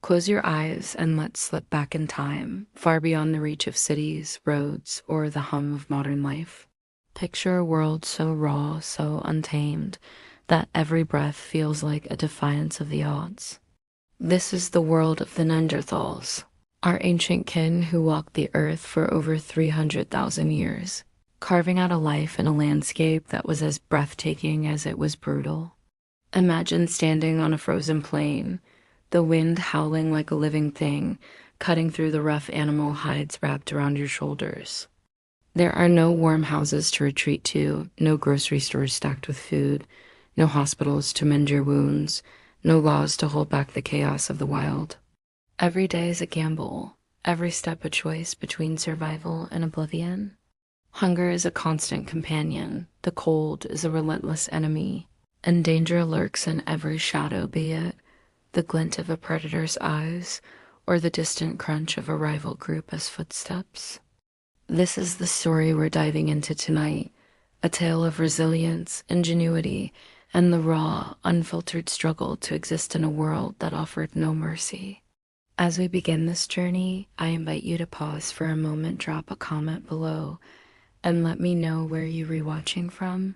Close your eyes and let's slip back in time, far beyond the reach of cities, roads, or the hum of modern life. Picture a world so raw, so untamed, that every breath feels like a defiance of the odds. This is the world of the Neanderthals, our ancient kin who walked the earth for over 300,000 years, carving out a life in a landscape that was as breathtaking as it was brutal. Imagine standing on a frozen plain, the wind howling like a living thing, cutting through the rough animal hides wrapped around your shoulders. There are no warm houses to retreat to, no grocery stores stacked with food, no hospitals to mend your wounds, no laws to hold back the chaos of the wild. Every day is a gamble, every step a choice between survival and oblivion. Hunger is a constant companion, the cold is a relentless enemy, and danger lurks in every shadow, be it the glint of a predator's eyes or the distant crunch of a rival group as footsteps. This is the story we're diving into tonight, a tale of resilience, ingenuity, and the raw, unfiltered struggle to exist in a world that offered no mercy. As we begin this journey, I invite you to pause for a moment, drop a comment below, and let me know where you're rewatching from.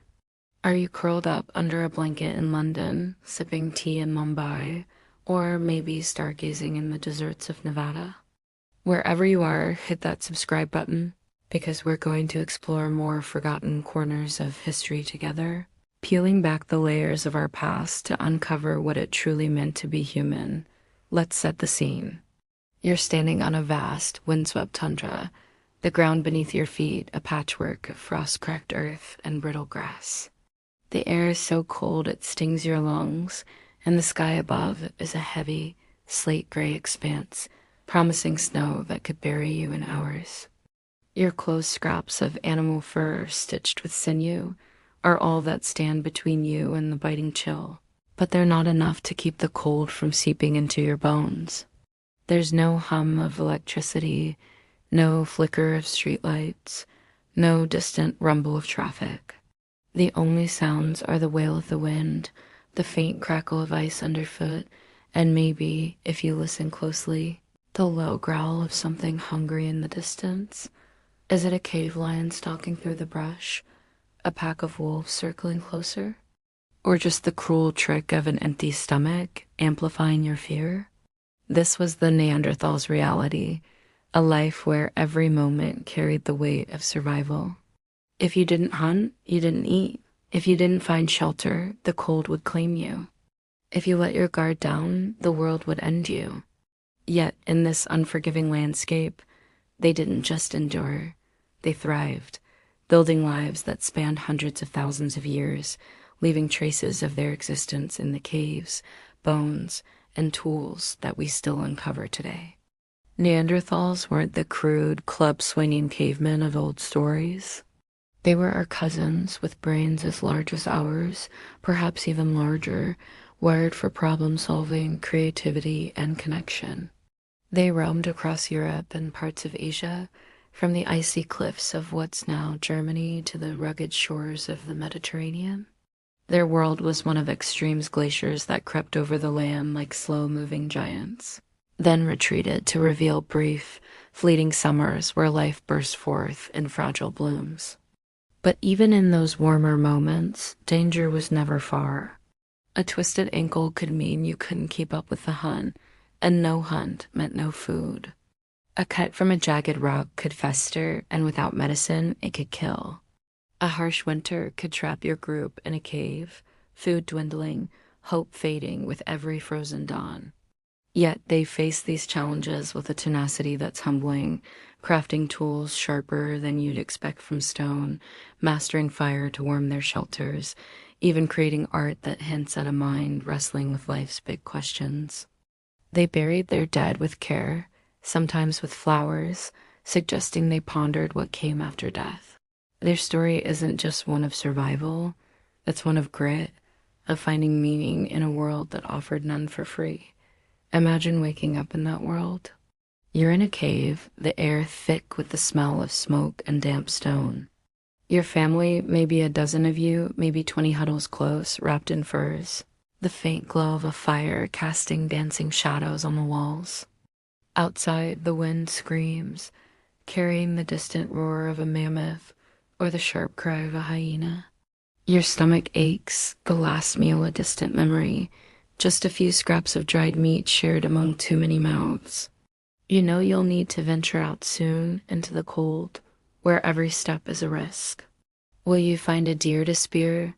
Are you curled up under a blanket in London, sipping tea in Mumbai, or maybe stargazing in the deserts of Nevada? Wherever you are, hit that subscribe button, because we're going to explore more forgotten corners of history together, peeling back the layers of our past to uncover what it truly meant to be human. Let's set the scene. You're standing on a vast, windswept tundra, the ground beneath your feet a patchwork of frost-cracked earth and brittle grass. The air is so cold it stings your lungs, and the sky above is a heavy, slate-gray expanse, promising snow that could bury you in hours. Your clothes scraps of animal fur stitched with sinew are all that stand between you and the biting chill, but they're not enough to keep the cold from seeping into your bones. There's no hum of electricity, no flicker of streetlights, no distant rumble of traffic. The only sounds are the wail of the wind, the faint crackle of ice underfoot, and maybe, if you listen closely, the low growl of something hungry in the distance. Is it a cave lion stalking through the brush, a pack of wolves circling closer, or just the cruel trick of an empty stomach amplifying your fear? This was the Neanderthals' reality, a life where every moment carried the weight of survival. If you didn't hunt, you didn't eat. If you didn't find shelter, the cold would claim you. If you let your guard down, the world would end you. Yet, in this unforgiving landscape, they didn't just endure, they thrived, building lives that spanned hundreds of thousands of years, leaving traces of their existence in the caves, bones, and tools that we still uncover today. Neanderthals weren't the crude, club-swinging cavemen of old stories. They were our cousins with brains as large as ours, perhaps even larger, wired for problem-solving, creativity, and connection. They roamed across Europe and parts of Asia, from the icy cliffs of what's now Germany to the rugged shores of the Mediterranean. Their world was one of extreme's glaciers that crept over the land like slow-moving giants, then retreated to reveal brief, fleeting summers where life burst forth in fragile blooms. But even in those warmer moments, danger was never far. A twisted ankle could mean you couldn't keep up with the hunt, and no hunt meant no food. A cut from a jagged rock could fester, and without medicine, it could kill. A harsh winter could trap your group in a cave, food dwindling, hope fading with every frozen dawn. Yet they faced these challenges with a tenacity that's humbling, crafting tools sharper than you'd expect from stone, mastering fire to warm their shelters, even creating art that hints at a mind wrestling with life's big questions. They buried their dead with care, sometimes with flowers, suggesting they pondered what came after death. Their story isn't just one of survival, it's one of grit, of finding meaning in a world that offered none for free. Imagine waking up in that world. You're in a cave, the air thick with the smell of smoke and damp stone. Your family, maybe a dozen of you, maybe 20 huddles close, wrapped in furs. the faint glow of a fire casting dancing shadows on the walls. Outside, the wind screams, carrying the distant roar of a mammoth or the sharp cry of a hyena. Your stomach aches, the last meal a distant memory, just a few scraps of dried meat shared among too many mouths. You know you'll need to venture out soon into the cold, where every step is a risk. Will you find a deer to spear,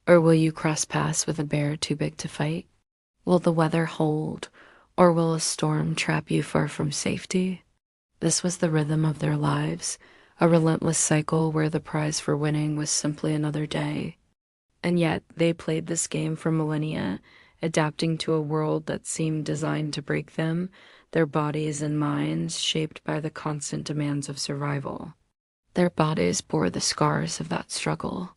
or will you cross paths with a bear too big to fight? Will the weather hold, or will a storm trap you far from safety? This was the rhythm of their lives, a relentless cycle where the prize for winning was simply another day. And yet they played this game for millennia, adapting to a world that seemed designed to break them, their bodies and minds shaped by the constant demands of survival. Their bodies bore the scars of that struggle.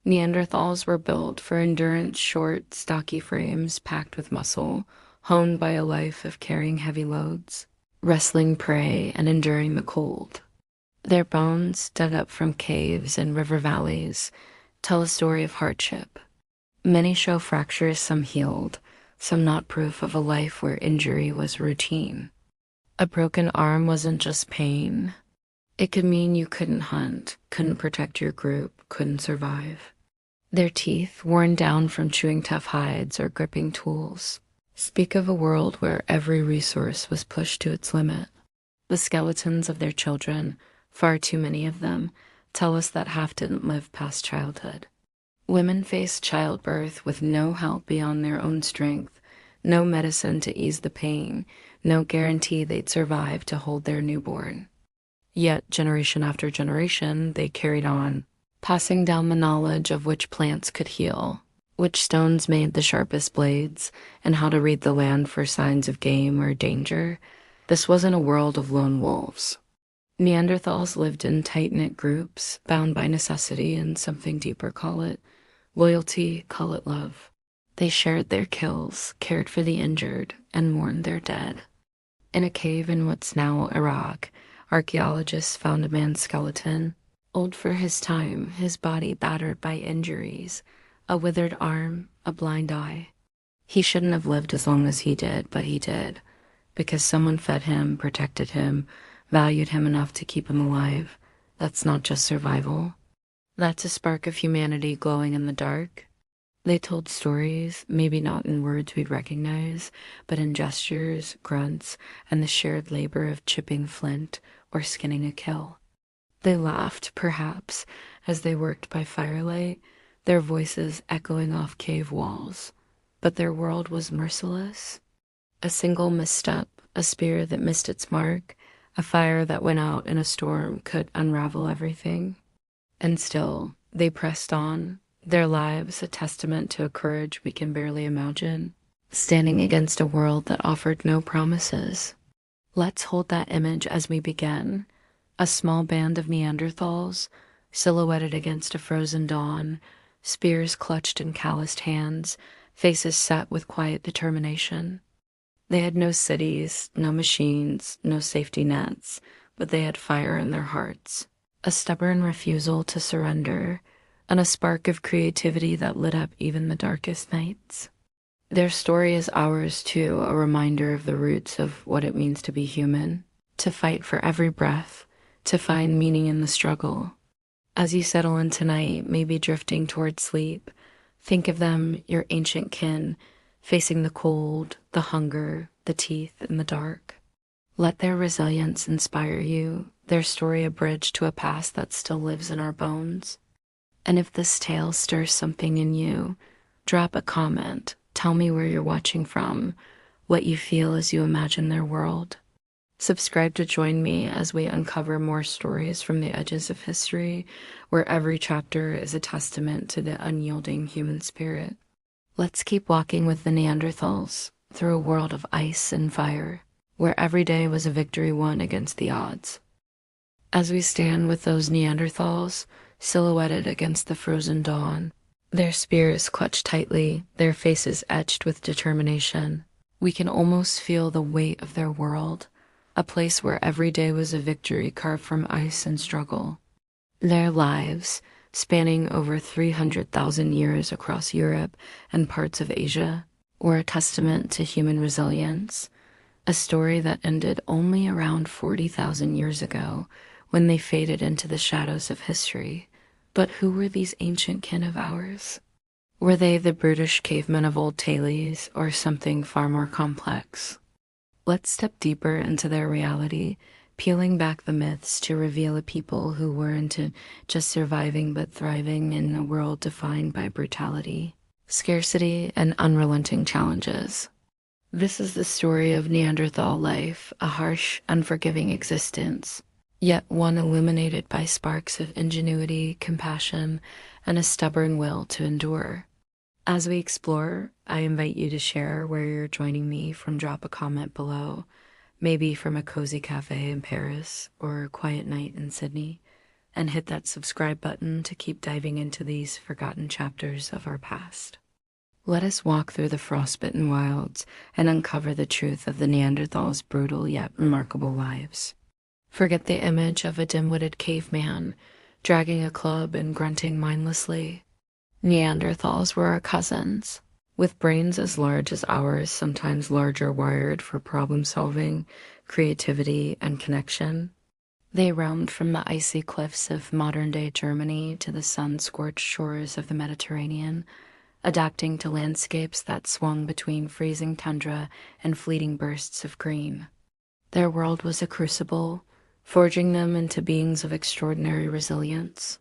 Neanderthals were built for endurance, short, stocky frames packed with muscle, honed by a life of carrying heavy loads, wrestling prey, and enduring the cold. Their bones, dug up from caves and river valleys, tell a story of hardship. Many show fractures, some healed, some not proof of a life where injury was routine. A broken arm wasn't just pain. It could mean you couldn't hunt, couldn't protect your group, couldn't survive. Their teeth, worn down from chewing tough hides or gripping tools, speak of a world where every resource was pushed to its limit. The skeletons of their children, far too many of them, tell us that half didn't live past childhood. Women faced childbirth with no help beyond their own strength, no medicine to ease the pain, no guarantee they'd survive to hold their newborn. Yet, generation after generation, they carried on, passing down the knowledge of which plants could heal, which stones made the sharpest blades, and how to read the land for signs of game or danger. This wasn't a world of lone wolves. Neanderthals lived in tight-knit groups, bound by necessity and something deeper, call it loyalty, call it love. They shared their kills, cared for the injured, and mourned their dead. In a cave in what's now Iraq, archaeologists found a man's skeleton, old for his time, his body battered by injuries, a withered arm, a blind eye. He shouldn't have lived as long as he did, but he did, because someone fed him, protected him, valued him enough to keep him alive. That's not just survival. That's a spark of humanity glowing in the dark. They told stories, maybe not in words we'd recognize, but in gestures, grunts, and the shared labor of chipping flint or skinning a kill. They laughed, perhaps, as they worked by firelight, their voices echoing off cave walls. But their world was merciless. A single misstep, a spear that missed its mark, a fire that went out in a storm could unravel everything. And still, they pressed on, their lives a testament to a courage we can barely imagine, standing against a world that offered no promises. Let's hold that image as we begin. A small band of Neanderthals, silhouetted against a frozen dawn, spears clutched in calloused hands, faces set with quiet determination. They had no cities, no machines, no safety nets, but they had fire in their hearts, a stubborn refusal to surrender, and a spark of creativity that lit up even the darkest nights. Their story is ours too, a reminder of the roots of what it means to be human, to fight for every breath, to find meaning in the struggle. As you settle in tonight, maybe drifting toward sleep, think of them, your ancient kin, facing the cold, the hunger, the teeth, and the dark. Let their resilience inspire you, their story a bridge to a past that still lives in our bones. And if this tale stirs something in you, drop a comment. Tell me where you're watching from, what you feel as you imagine their world. Subscribe to join me as we uncover more stories from the edges of history, where every chapter is a testament to the unyielding human spirit. Let's keep walking with the Neanderthals through a world of ice and fire, where every day was a victory won against the odds. As we stand with those Neanderthals, silhouetted against the frozen dawn, their spears clutched tightly, their faces etched with determination, we can almost feel the weight of their world, a place where every day was a victory carved from ice and struggle. Their lives, spanning over 300,000 years across Europe and parts of Asia, were a testament to human resilience, a story that ended only around 40,000 years ago when they faded into the shadows of history. But who were these ancient kin of ours? Were they the brutish cavemen of old tales, or something far more complex? Let's step deeper into their reality, peeling back the myths to reveal a people who weren't just surviving but thriving in a world defined by brutality, scarcity, and unrelenting challenges. This is the story of Neanderthal life, a harsh, unforgiving existence, yet one illuminated by sparks of ingenuity, compassion, and a stubborn will to endure. As we explore, I invite you to share where you're joining me from. Drop a comment below, maybe from a cozy cafe in Paris or a quiet night in Sydney, and hit that subscribe button to keep diving into these forgotten chapters of our past. Let us walk through the frostbitten wilds and uncover the truth of the Neanderthals' brutal yet remarkable lives. Forget the image of a dim-witted caveman dragging a club and grunting mindlessly. Neanderthals were our cousins, with brains as large as ours, sometimes larger, wired for problem-solving, creativity, and connection. They roamed from the icy cliffs of modern-day Germany to the sun-scorched shores of the Mediterranean, adapting to landscapes that swung between freezing tundra and fleeting bursts of green. Their world was a crucible, forging them into beings of extraordinary resilience.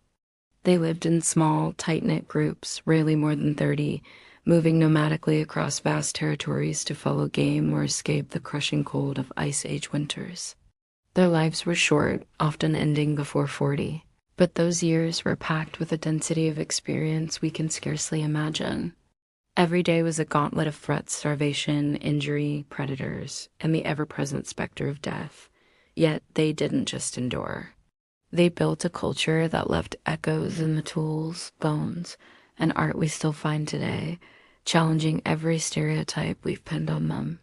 They lived in small, tight-knit groups, rarely more than 30, moving nomadically across vast territories to follow game or escape the crushing cold of Ice Age winters. Their lives were short, often ending before 40, but those years were packed with a density of experience we can scarcely imagine. Every day was a gauntlet of threats, starvation, injury, predators, and the ever-present specter of death. Yet they didn't just endure. They built a culture that left echoes in the tools, bones, and art we still find today, challenging every stereotype we've pinned on them.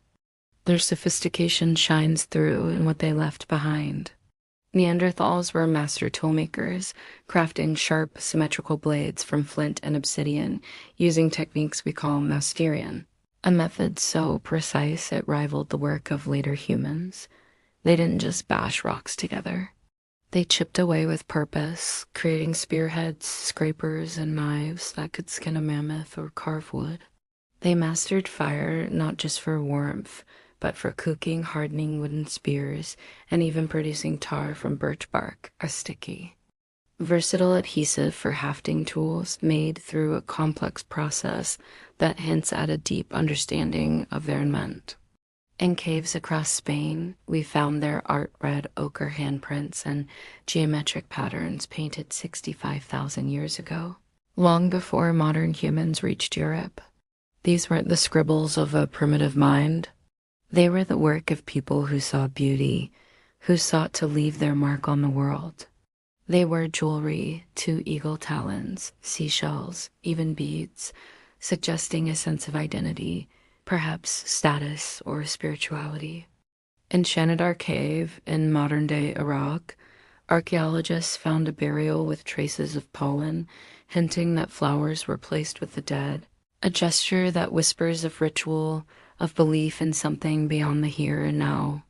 Their sophistication shines through in what they left behind. Neanderthals were master toolmakers, crafting sharp, symmetrical blades from flint and obsidian, using techniques we call Mousterian, a method so precise it rivaled the work of later humans. They didn't just bash rocks together. They chipped away with purpose, creating spearheads, scrapers, and knives that could skin a mammoth or carve wood. They mastered fire not just for warmth, but for cooking, hardening wooden spears, and even producing tar from birch bark, a sticky, versatile adhesive for hafting tools made through a complex process that hints at a deep understanding of their intent. In caves across Spain, we found their art-red ochre handprints and geometric patterns painted 65,000 years ago, long before modern humans reached Europe. These weren't the scribbles of a primitive mind. They were the work of people who saw beauty, who sought to leave their mark on the world. They wore jewelry, 2 eagle talons, seashells, even beads, suggesting a sense of identity, perhaps status or spirituality. In Shanidar Cave in modern-day Iraq, archaeologists found a burial with traces of pollen, hinting that flowers were placed with the dead, a gesture that whispers of ritual, of belief in something beyond the here and now.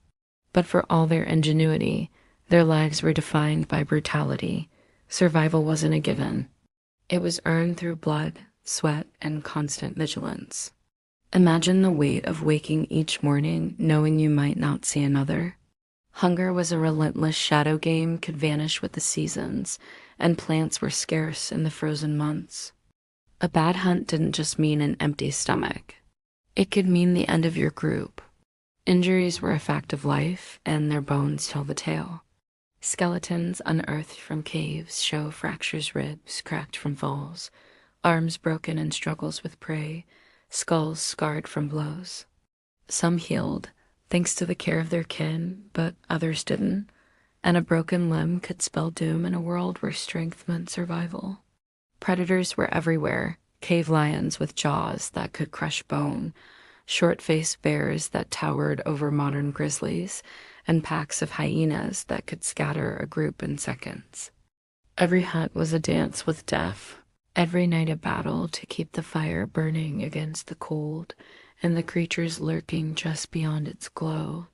But for all their ingenuity, their lives were defined by brutality. Survival wasn't a given. It was earned through blood, sweat, and constant vigilance. Imagine the weight of waking each morning knowing you might not see another. Hunger was a relentless shadow game, could vanish with the seasons, and plants were scarce in the frozen months. A bad hunt didn't just mean an empty stomach. It could mean the end of your group. Injuries were a fact of life, and their bones tell the tale. Skeletons unearthed from caves show fractures, ribs cracked from falls, arms broken in struggles with prey, skulls scarred from blows. Some healed, thanks to the care of their kin, but others didn't, and a broken limb could spell doom in a world where strength meant survival. Predators were everywhere, cave lions with jaws that could crush bone, short-faced bears that towered over modern grizzlies, and packs of hyenas that could scatter a group in seconds. Every hut was a dance with death. Every night a battle to keep the fire burning against the cold and the creatures lurking just beyond its glow.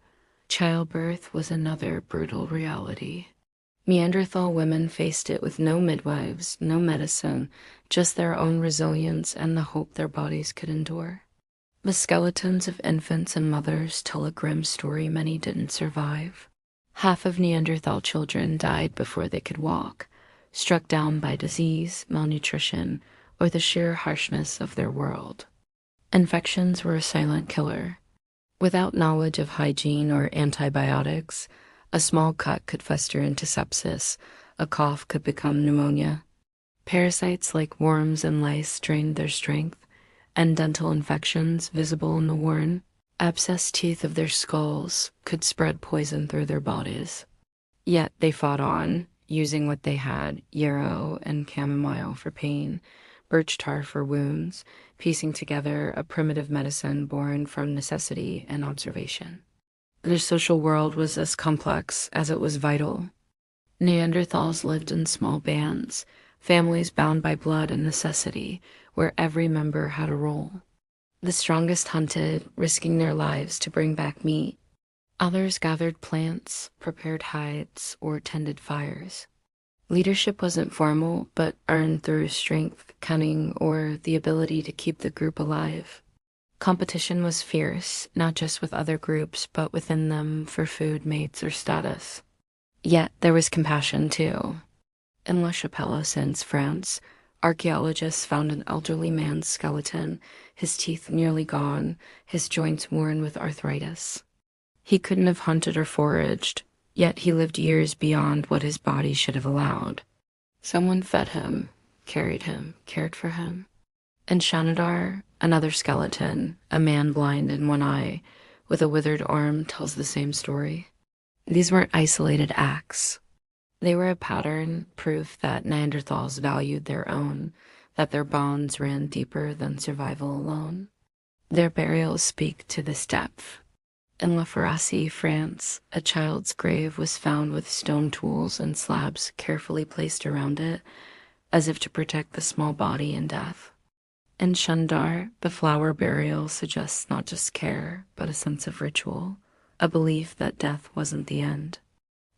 Childbirth was another brutal reality. Neanderthal women faced it with no midwives, no medicine, just their own resilience and the hope their bodies could endure. The skeletons of infants and mothers tell a grim story many didn't survive. Half of Neanderthal children died before they could walk, struck down by disease, malnutrition, or the sheer harshness of their world. Infections were a silent killer. Without knowledge of hygiene or antibiotics, a small cut could fester into sepsis, a cough could become pneumonia. Parasites like worms and lice drained their strength, and dental infections visible in the worn, abscessed teeth of their skulls could spread poison through their bodies. Yet they fought on, using what they had, yarrow and chamomile for pain, birch tar for wounds, piecing together a primitive medicine born from necessity and observation. Their social world was as complex as it was vital. Neanderthals lived in small bands, families bound by blood and necessity, where every member had a role. The strongest hunted, risking their lives to bring back meat. Others gathered plants, prepared hides, or tended fires. Leadership wasn't formal, but earned through strength, cunning, or the ability to keep the group alive. Competition was fierce, not just with other groups, but within them for food, mates, or status. Yet there was compassion, too. In La Chapelle, France, archaeologists found an elderly man's skeleton, his teeth nearly gone, his joints worn with arthritis. He couldn't have hunted or foraged, yet he lived years beyond what his body should have allowed. Someone fed him, carried him, cared for him. And Shanidar, another skeleton, a man blind in one eye, with a withered arm, tells the same story. These weren't isolated acts. They were a pattern, proof that Neanderthals valued their own, that their bonds ran deeper than survival alone. Their burials speak to this depth. In La Forêt, France, a child's grave was found with stone tools and slabs carefully placed around it, as if to protect the small body in death. In Shandar, the flower burial suggests not just care, but a sense of ritual, a belief that death wasn't the end.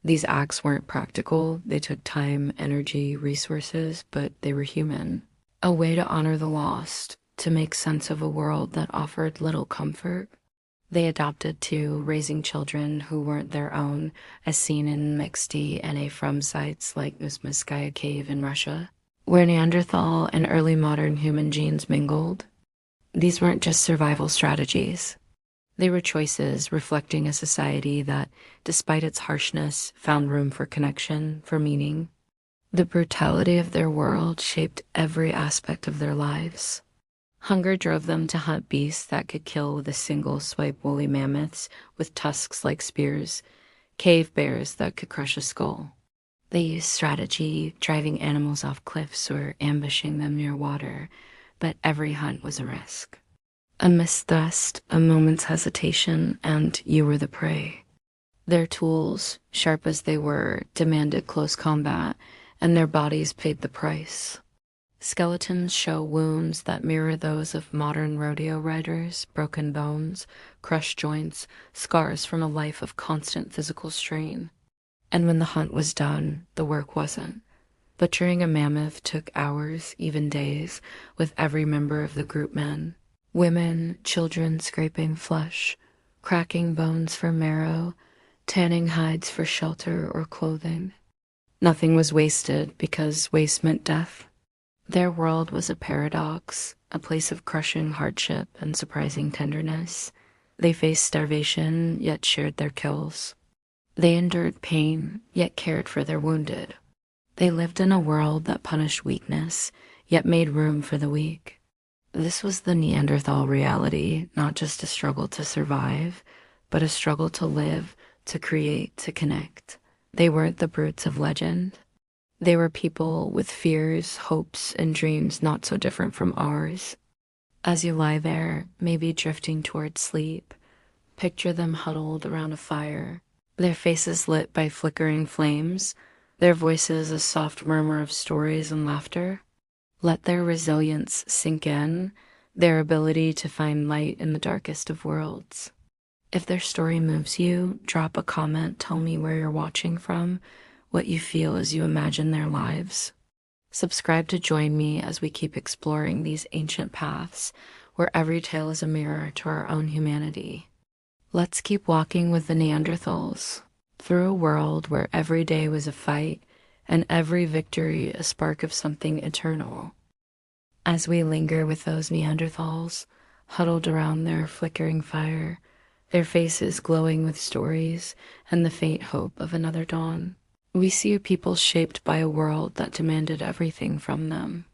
These acts weren't practical, they took time, energy, resources, but they were human. A way to honor the lost, to make sense of a world that offered little comfort. They adopted to raising children who weren't their own, as seen in mixed DNA from sites like Uzmskaya Cave in Russia, where Neanderthal and early modern human genes mingled. These weren't just survival strategies. They were choices reflecting a society that, despite its harshness, found room for connection, for meaning. The brutality of their world shaped every aspect of their lives. Hunger drove them to hunt beasts that could kill with a single swipe, woolly mammoths with tusks like spears, cave bears that could crush a skull. They used strategy, driving animals off cliffs or ambushing them near water, but every hunt was a risk. A misthrust, a moment's hesitation, and you were the prey. Their tools, sharp as they were, demanded close combat, and their bodies paid the price. Skeletons show wounds that mirror those of modern rodeo riders, broken bones, crushed joints, scars from a life of constant physical strain. And when the hunt was done, the work wasn't. Butchering a mammoth took hours, even days, with every member of the group men. Women, children scraping flesh, cracking bones for marrow, tanning hides for shelter or clothing. Nothing was wasted because waste meant death. Their world was a paradox, a place of crushing hardship and surprising tenderness. They faced starvation, yet shared their kills. They endured pain, yet cared for their wounded. They lived in a world that punished weakness, yet made room for the weak. This was the Neanderthal reality, not just a struggle to survive, but a struggle to live, to create, to connect. They weren't the brutes of legend. They were people with fears, hopes, and dreams not so different from ours. As you lie there, maybe drifting toward sleep, picture them huddled around a fire, their faces lit by flickering flames, their voices a soft murmur of stories and laughter. Let their resilience sink in, their ability to find light in the darkest of worlds. If their story moves you, drop a comment, tell me where you're watching from, what you feel as you imagine their lives. Subscribe to join me as we keep exploring these ancient paths where every tale is a mirror to our own humanity. Let's keep walking with the Neanderthals through a world where every day was a fight and every victory a spark of something eternal. As we linger with those Neanderthals, huddled around their flickering fire, their faces glowing with stories and the faint hope of another dawn, we see a people shaped by a world that demanded everything from them.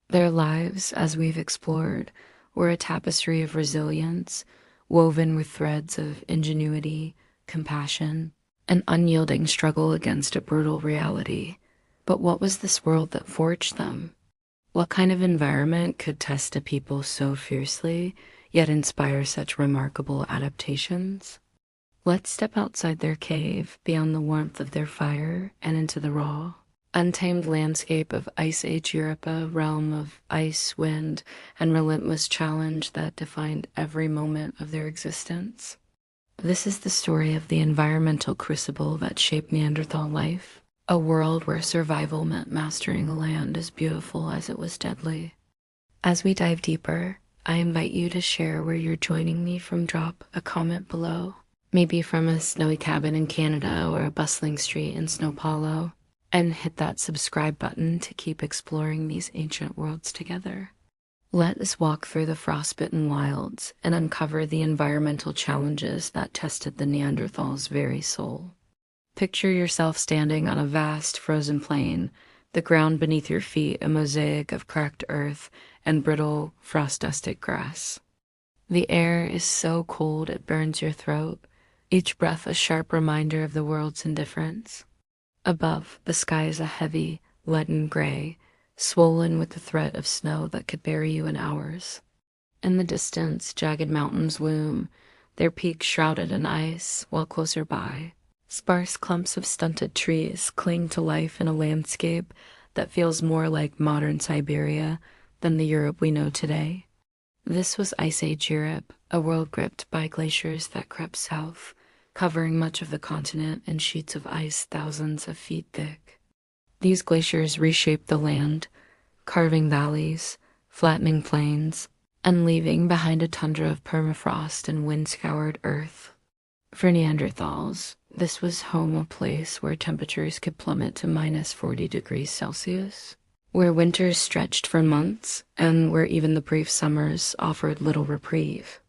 Their lives, as we've explored, were a tapestry of resilience, woven with threads of ingenuity, compassion, and unyielding struggle against a brutal reality. But what was this world that forged them? What kind of environment could test a people so fiercely, yet inspire such remarkable adaptations? Let's step outside their cave, beyond the warmth of their fire, and into the raw, untamed landscape of Ice Age Europe, a realm of ice, wind, and relentless challenge that defined every moment of their existence. This is the story of the environmental crucible that shaped Neanderthal life, a world where survival meant mastering a land as beautiful as it was deadly. As we dive deeper, I invite you to share where you're joining me from. Drop a comment below, maybe from a snowy cabin in Canada or a bustling street in São Paulo, and hit that subscribe button to keep exploring these ancient worlds together. Let us walk through the frostbitten wilds and uncover the environmental challenges that tested the Neanderthal's very soul. Picture yourself standing on a vast frozen plain, the ground beneath your feet a mosaic of cracked earth and brittle, frost-dusted grass. The air is so cold it burns your throat, each breath a sharp reminder of the world's indifference. Above, the sky is a heavy, leaden gray, swollen with the threat of snow that could bury you in hours. In the distance, jagged mountains loom, their peaks shrouded in ice, while closer by, sparse clumps of stunted trees cling to life in a landscape that feels more like modern Siberia than the Europe we know today. This was Ice Age Europe, a world gripped by glaciers that crept south, covering much of the continent in sheets of ice thousands of feet thick. These glaciers reshaped the land, carving valleys, flattening plains, and leaving behind a tundra of permafrost and wind-scoured earth. For Neanderthals, this was home a place where temperatures could plummet to minus 40 degrees Celsius, where winters stretched for months, and where even the brief summers offered little reprieve.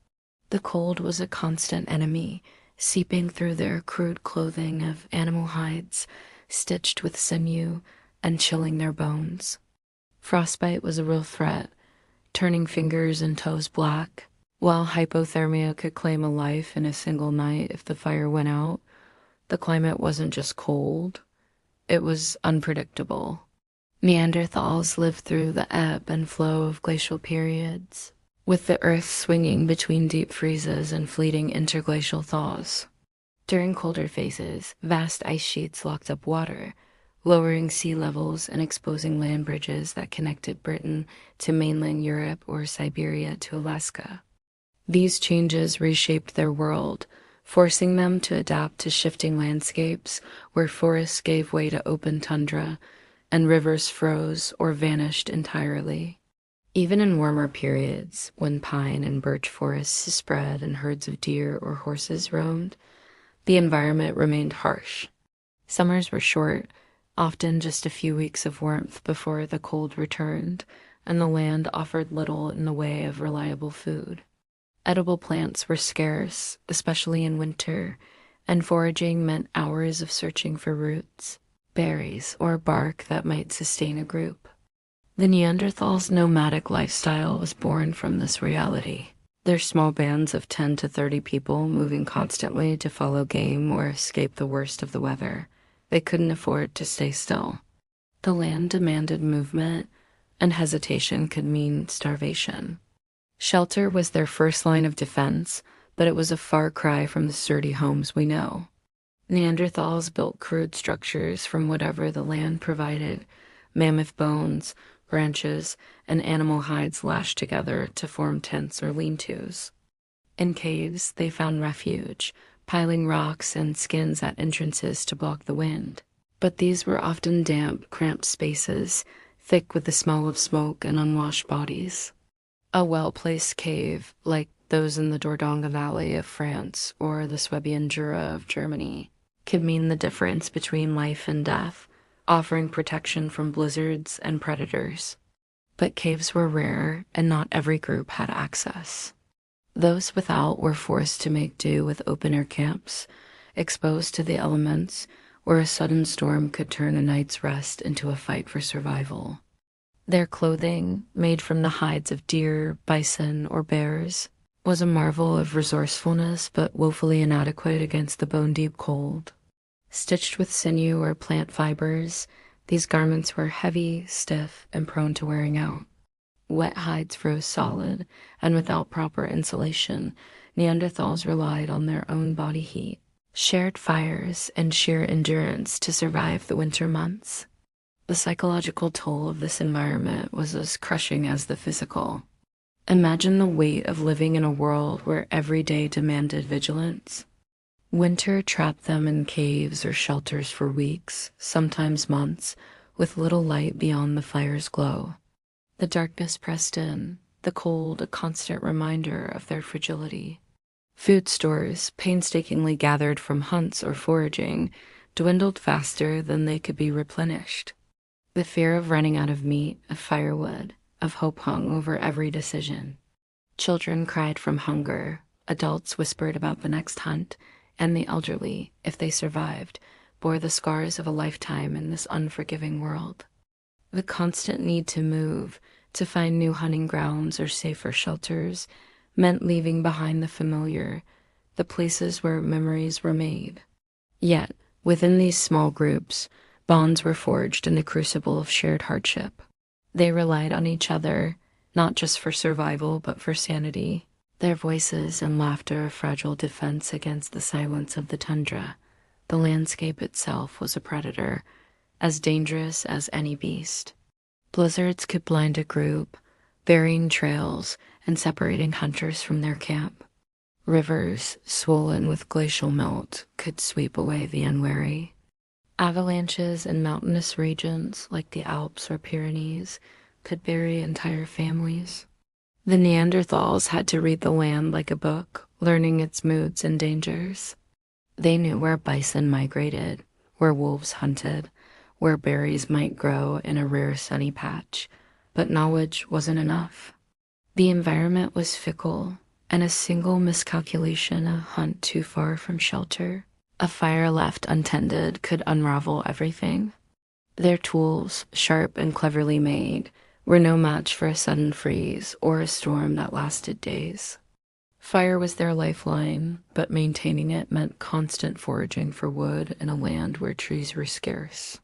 The cold was a constant enemy, seeping through their crude clothing of animal hides, stitched with sinew, and chilling their bones. Frostbite was a real threat, turning fingers and toes black, while hypothermia could claim a life in a single night if the fire went out. The climate wasn't just cold, it was unpredictable. Neanderthals lived through the ebb and flow of glacial periods, with the earth swinging between deep freezes and fleeting interglacial thaws. During colder phases, vast ice sheets locked up water, lowering sea levels and exposing land bridges that connected Britain to mainland Europe or Siberia to Alaska. These changes reshaped their world, forcing them to adapt to shifting landscapes where forests gave way to open tundra and rivers froze or vanished entirely. Even in warmer periods, when pine and birch forests spread and herds of deer or horses roamed, the environment remained harsh. Summers were short, often just a few weeks of warmth before the cold returned, and the land offered little in the way of reliable food. Edible plants were scarce, especially in winter, and foraging meant hours of searching for roots, berries, or bark that might sustain a group. The Neanderthals' nomadic lifestyle was born from this reality. Their small bands of 10 to 30 people moving constantly to follow game or escape the worst of the weather. They couldn't afford to stay still. The land demanded movement, and hesitation could mean starvation. Shelter was their first line of defense, but it was a far cry from the sturdy homes we know. Neanderthals built crude structures from whatever the land provided: mammoth bones, branches, and animal hides lashed together to form tents or lean-tos. In caves, they found refuge, piling rocks and skins at entrances to block the wind. But these were often damp, cramped spaces, thick with the smell of smoke and unwashed bodies. A well-placed cave, like those in the Dordogne Valley of France or the Swabian Jura of Germany, could mean the difference between life and death, offering protection from blizzards and predators. But caves were rare, and not every group had access. Those without were forced to make do with open-air camps, exposed to the elements, where a sudden storm could turn a night's rest into a fight for survival. Their clothing, made from the hides of deer, bison, or bears, was a marvel of resourcefulness but woefully inadequate against the bone-deep cold. Stitched with sinew or plant fibers, these garments were heavy, stiff, and prone to wearing out. Wet hides froze solid, and without proper insulation, Neanderthals relied on their own body heat, shared fires, and sheer endurance to survive the winter months. The psychological toll of this environment was as crushing as the physical. Imagine the weight of living in a world where every day demanded vigilance. Winter trapped them in caves or shelters for weeks, sometimes months, with little light beyond the fire's glow. The darkness pressed in, the cold a constant reminder of their fragility. Food stores, painstakingly gathered from hunts or foraging, dwindled faster than they could be replenished. The fear of running out of meat, of firewood, of hope hung over every decision. Children cried from hunger, adults whispered about the next hunt, and the elderly, if they survived, bore the scars of a lifetime in this unforgiving world. The constant need to move, to find new hunting grounds or safer shelters, meant leaving behind the familiar, the places where memories were made. Yet, within these small groups, bonds were forged in the crucible of shared hardship. They relied on each other, not just for survival, but for sanity. Their voices and laughter a fragile defense against the silence of the tundra. The landscape itself was a predator, as dangerous as any beast. Blizzards could blind a group, burying trails and separating hunters from their camp. Rivers, swollen with glacial melt, could sweep away the unwary. Avalanches in mountainous regions like the Alps or Pyrenees could bury entire families. The Neanderthals had to read the land like a book, learning its moods and dangers. They knew where bison migrated, where wolves hunted, where berries might grow in a rare sunny patch, but knowledge wasn't enough. The environment was fickle, and a single miscalculation, a hunt too far from shelter, a fire left untended could unravel everything. Their tools, sharp and cleverly made, were no match for a sudden freeze or a storm that lasted days. Fire was their lifeline, but maintaining it meant constant foraging for wood in a land where trees were scarce.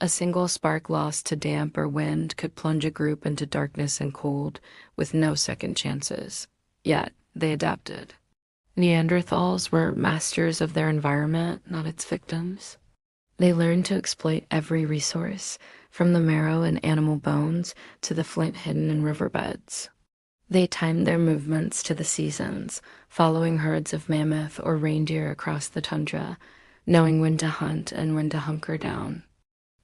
A single spark lost to damp or wind could plunge a group into darkness and cold with no second chances. Yet, they adapted. Neanderthals were masters of their environment, not its victims. They learned to exploit every resource, from the marrow in animal bones to the flint hidden in riverbeds. They timed their movements to the seasons, following herds of mammoth or reindeer across the tundra, knowing when to hunt and when to hunker down.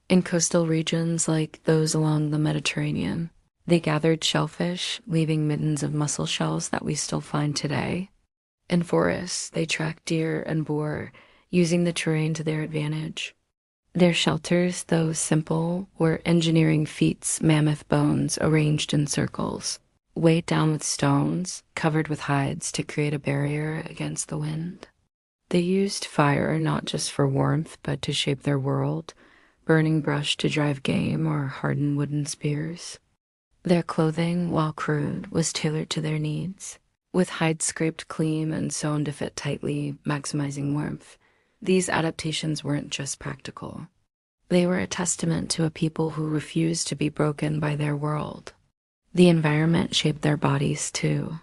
In coastal regions like those along the Mediterranean, they gathered shellfish, leaving middens of mussel shells that we still find today. In forests, they tracked deer and boar, using the terrain to their advantage. Their shelters, though simple, were engineering feats: mammoth bones arranged in circles, weighed down with stones, covered with hides to create a barrier against the wind. They used fire not just for warmth, but to shape their world, burning brush to drive game or harden wooden spears. Their clothing, while crude, was tailored to their needs, with hides scraped clean and sewn to fit tightly, maximizing warmth. These adaptations weren't just practical. They were a testament to a people who refused to be broken by their world. The environment shaped their bodies, too.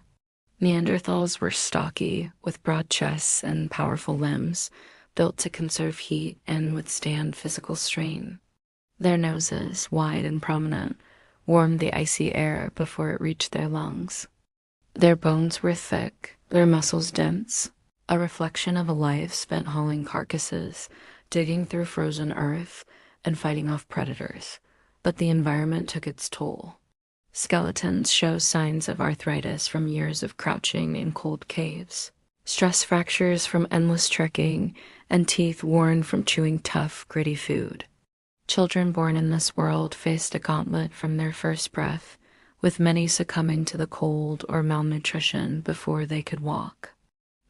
Neanderthals were stocky, with broad chests and powerful limbs, built to conserve heat and withstand physical strain. Their noses, wide and prominent, warmed the icy air before it reached their lungs. Their bones were thick, their muscles dense, a reflection of a life spent hauling carcasses, digging through frozen earth, and fighting off predators. But the environment took its toll. Skeletons show signs of arthritis from years of crouching in cold caves, stress fractures from endless trekking, and teeth worn from chewing tough, gritty food. Children born in this world faced a gauntlet from their first breath, with many succumbing to the cold or malnutrition before they could walk.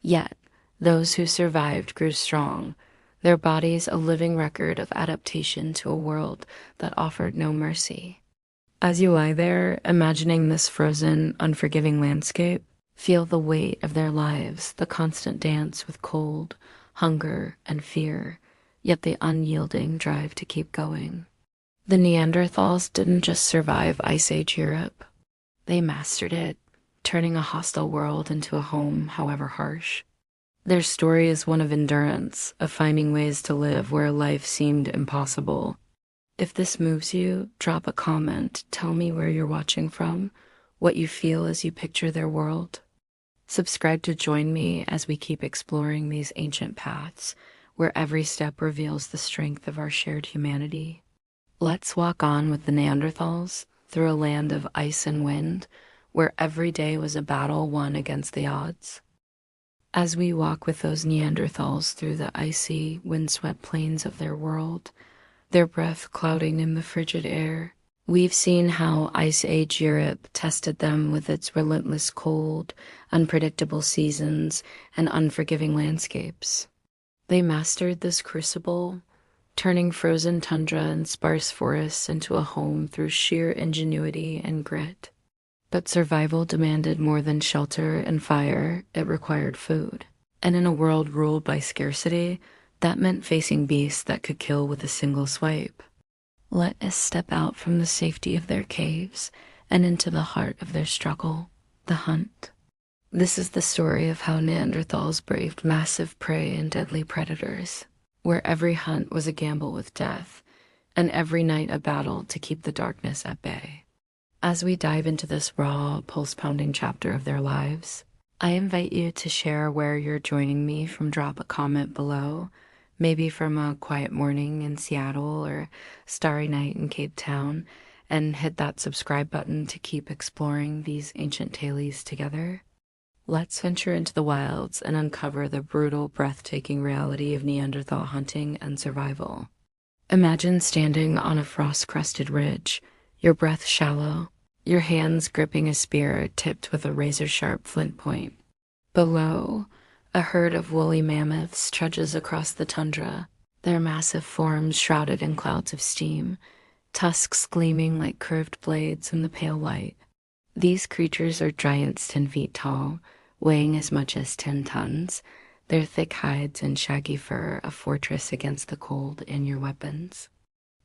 Yet, those who survived grew strong, their bodies a living record of adaptation to a world that offered no mercy. As you lie there, imagining this frozen, unforgiving landscape, feel the weight of their lives, the constant dance with cold, hunger, and fear, yet the unyielding drive to keep going. The Neanderthals didn't just survive Ice Age Europe. They mastered it, turning a hostile world into a home, however harsh. Their story is one of endurance, of finding ways to live where life seemed impossible. If this moves you, drop a comment, tell me where you're watching from, what you feel as you picture their world. Subscribe to join me as we keep exploring these ancient paths, where every step reveals the strength of our shared humanity. Let's walk on with the Neanderthals through a land of ice and wind, where every day was a battle won against the odds. As we walk with those Neanderthals through the icy, windswept plains of their world, their breath clouding in the frigid air, we've seen how Ice Age Europe tested them with its relentless cold, unpredictable seasons, and unforgiving landscapes. They mastered this crucible, turning frozen tundra and sparse forests into a home through sheer ingenuity and grit. But survival demanded more than shelter and fire, it required food. And in a world ruled by scarcity, that meant facing beasts that could kill with a single swipe. Let us step out from the safety of their caves and into the heart of their struggle, the hunt. This is the story of how Neanderthals braved massive prey and deadly predators, where every hunt was a gamble with death, and every night a battle to keep the darkness at bay. As we dive into this raw, pulse-pounding chapter of their lives, I invite you to share where you're joining me from. Drop a comment below, maybe from a quiet morning in Seattle or starry night in Cape Town, and hit that subscribe button to keep exploring these ancient tales together. Let's venture into the wilds and uncover the brutal, breathtaking reality of Neanderthal hunting and survival. Imagine standing on a frost-crusted ridge, your breath shallow, your hands gripping a spear tipped with a razor-sharp flint point. Below, a herd of woolly mammoths trudges across the tundra, their massive forms shrouded in clouds of steam, tusks gleaming like curved blades in the pale light. These creatures are giants 10 feet tall, weighing as much as 10 tons, their thick hides and shaggy fur a fortress against the cold in your weapons.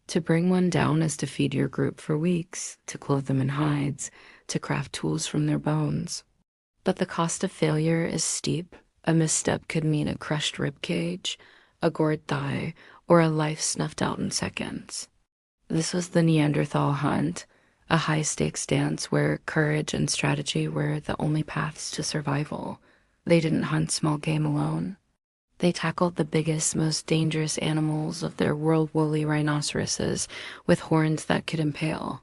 To bring one down is to feed your group for weeks, to clothe them in hides, to craft tools from their bones. But the cost of failure is steep. A misstep could mean a crushed ribcage, a gored thigh, or a life snuffed out in seconds. This was the Neanderthal hunt, a high-stakes dance where courage and strategy were the only paths to survival. They didn't hunt small game alone. They tackled the biggest, most dangerous animals of their world, woolly rhinoceroses with horns that could impale,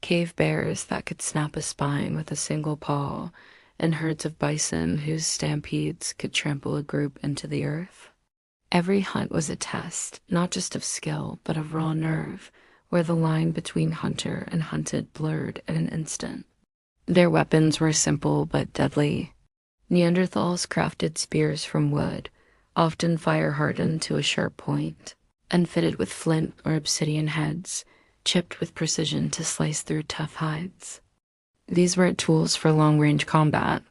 cave bears that could snap a spine with a single paw, and herds of bison whose stampedes could trample a group into the earth. Every hunt was a test, not just of skill, but of raw nerve, where the line between hunter and hunted blurred in an instant. Their weapons were simple but deadly. Neanderthals crafted spears from wood, often fire-hardened to a sharp point, and fitted with flint or obsidian heads, chipped with precision to slice through tough hides. These weren't tools for long-range combat.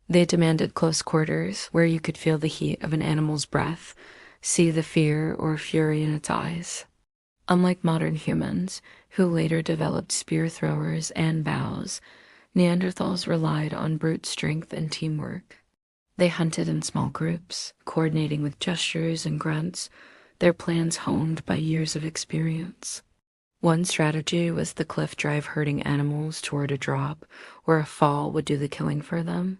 They demanded close quarters, where you could feel the heat of an animal's breath, see the fear or fury in its eyes. Unlike modern humans, who later developed spear throwers and bows, Neanderthals relied on brute strength and teamwork. They hunted in small groups, coordinating with gestures and grunts, their plans honed by years of experience. One strategy was the cliff drive herding animals toward a drop, where a fall would do the killing for them.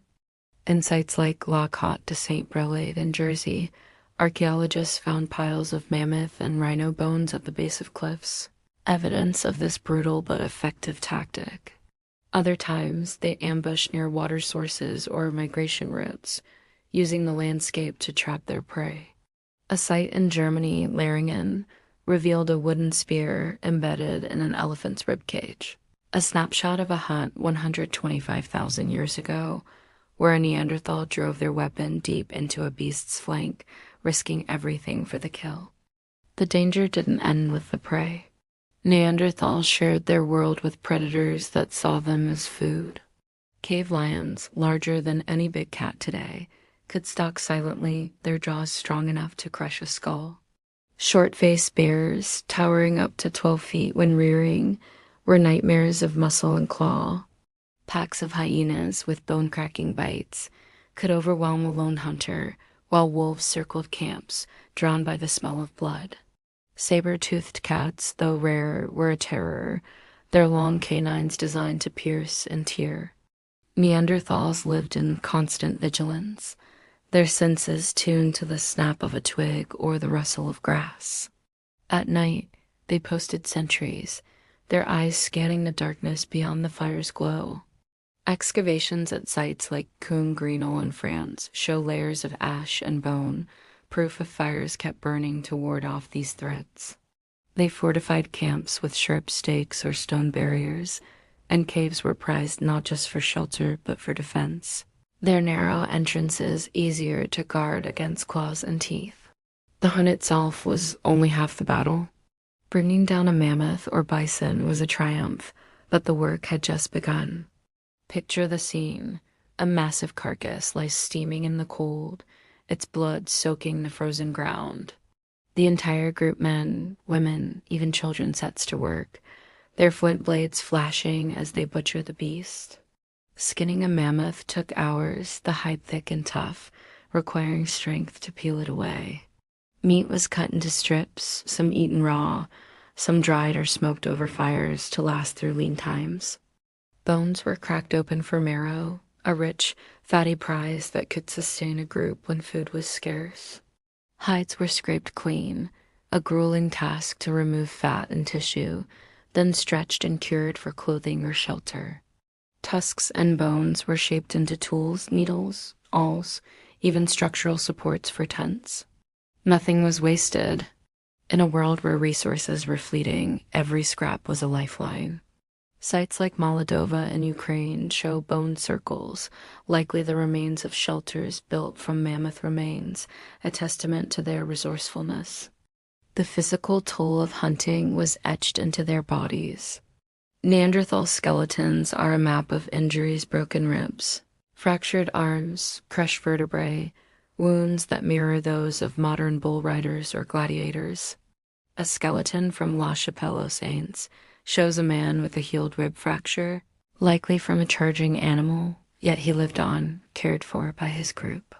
In sites like La Côte de Saint Brelade in Jersey, archaeologists found piles of mammoth and rhino bones at the base of cliffs, evidence of this brutal but effective tactic. Other times, they ambushed near water sources or migration routes, using the landscape to trap their prey. A site in Germany, Leringen, revealed a wooden spear embedded in an elephant's rib cage, a snapshot of a hunt 125,000 years ago, where a Neanderthal drove their weapon deep into a beast's flank, risking everything for the kill. The danger didn't end with the prey. Neanderthals shared their world with predators that saw them as food. Cave lions, larger than any big cat today, could stalk silently, their jaws strong enough to crush a skull. Short-faced bears, towering up to 12 feet when rearing, were nightmares of muscle and claw. Packs of hyenas with bone-cracking bites could overwhelm a lone hunter, while wolves circled camps, drawn by the smell of blood. Saber-toothed cats, though rare, were a terror, their long canines designed to pierce and tear. Neanderthals lived in constant vigilance, their senses tuned to the snap of a twig or the rustle of grass. At night, they posted sentries, their eyes scanning the darkness beyond the fire's glow. Excavations at sites like Coombe-Greenall in France show layers of ash and bone, proof of fires kept burning to ward off these threats. They fortified camps with sharp stakes or stone barriers, and caves were prized not just for shelter but for defense. Their narrow entrances easier to guard against claws and teeth. The hunt itself was only half the battle. Bringing down a mammoth or bison was a triumph, but the work had just begun. Picture the scene. A massive carcass lies steaming in the cold, its blood soaking the frozen ground. The entire group, men, women, even children, sets to work, their flint blades flashing as they butcher the beast. Skinning a mammoth took hours, the hide thick and tough, requiring strength to peel it away. Meat was cut into strips, some eaten raw, some dried or smoked over fires to last through lean times. Bones were cracked open for marrow, a rich, fatty prize that could sustain a group when food was scarce. Hides were scraped clean, a grueling task to remove fat and tissue, then stretched and cured for clothing or shelter. Tusks and bones were shaped into tools, needles, awls, even structural supports for tents. Nothing was wasted. In a world where resources were fleeting, every scrap was a lifeline. Sites like Moldova in Ukraine show bone circles, likely the remains of shelters built from mammoth remains, a testament to their resourcefulness. The physical toll of hunting was etched into their bodies. Neanderthal skeletons are a map of injuries, broken ribs, fractured arms, crushed vertebrae, wounds that mirror those of modern bull riders or gladiators. A skeleton from La Chapelle aux Saints shows a man with a healed rib fracture, likely from a charging animal, yet he lived on, cared for by his group.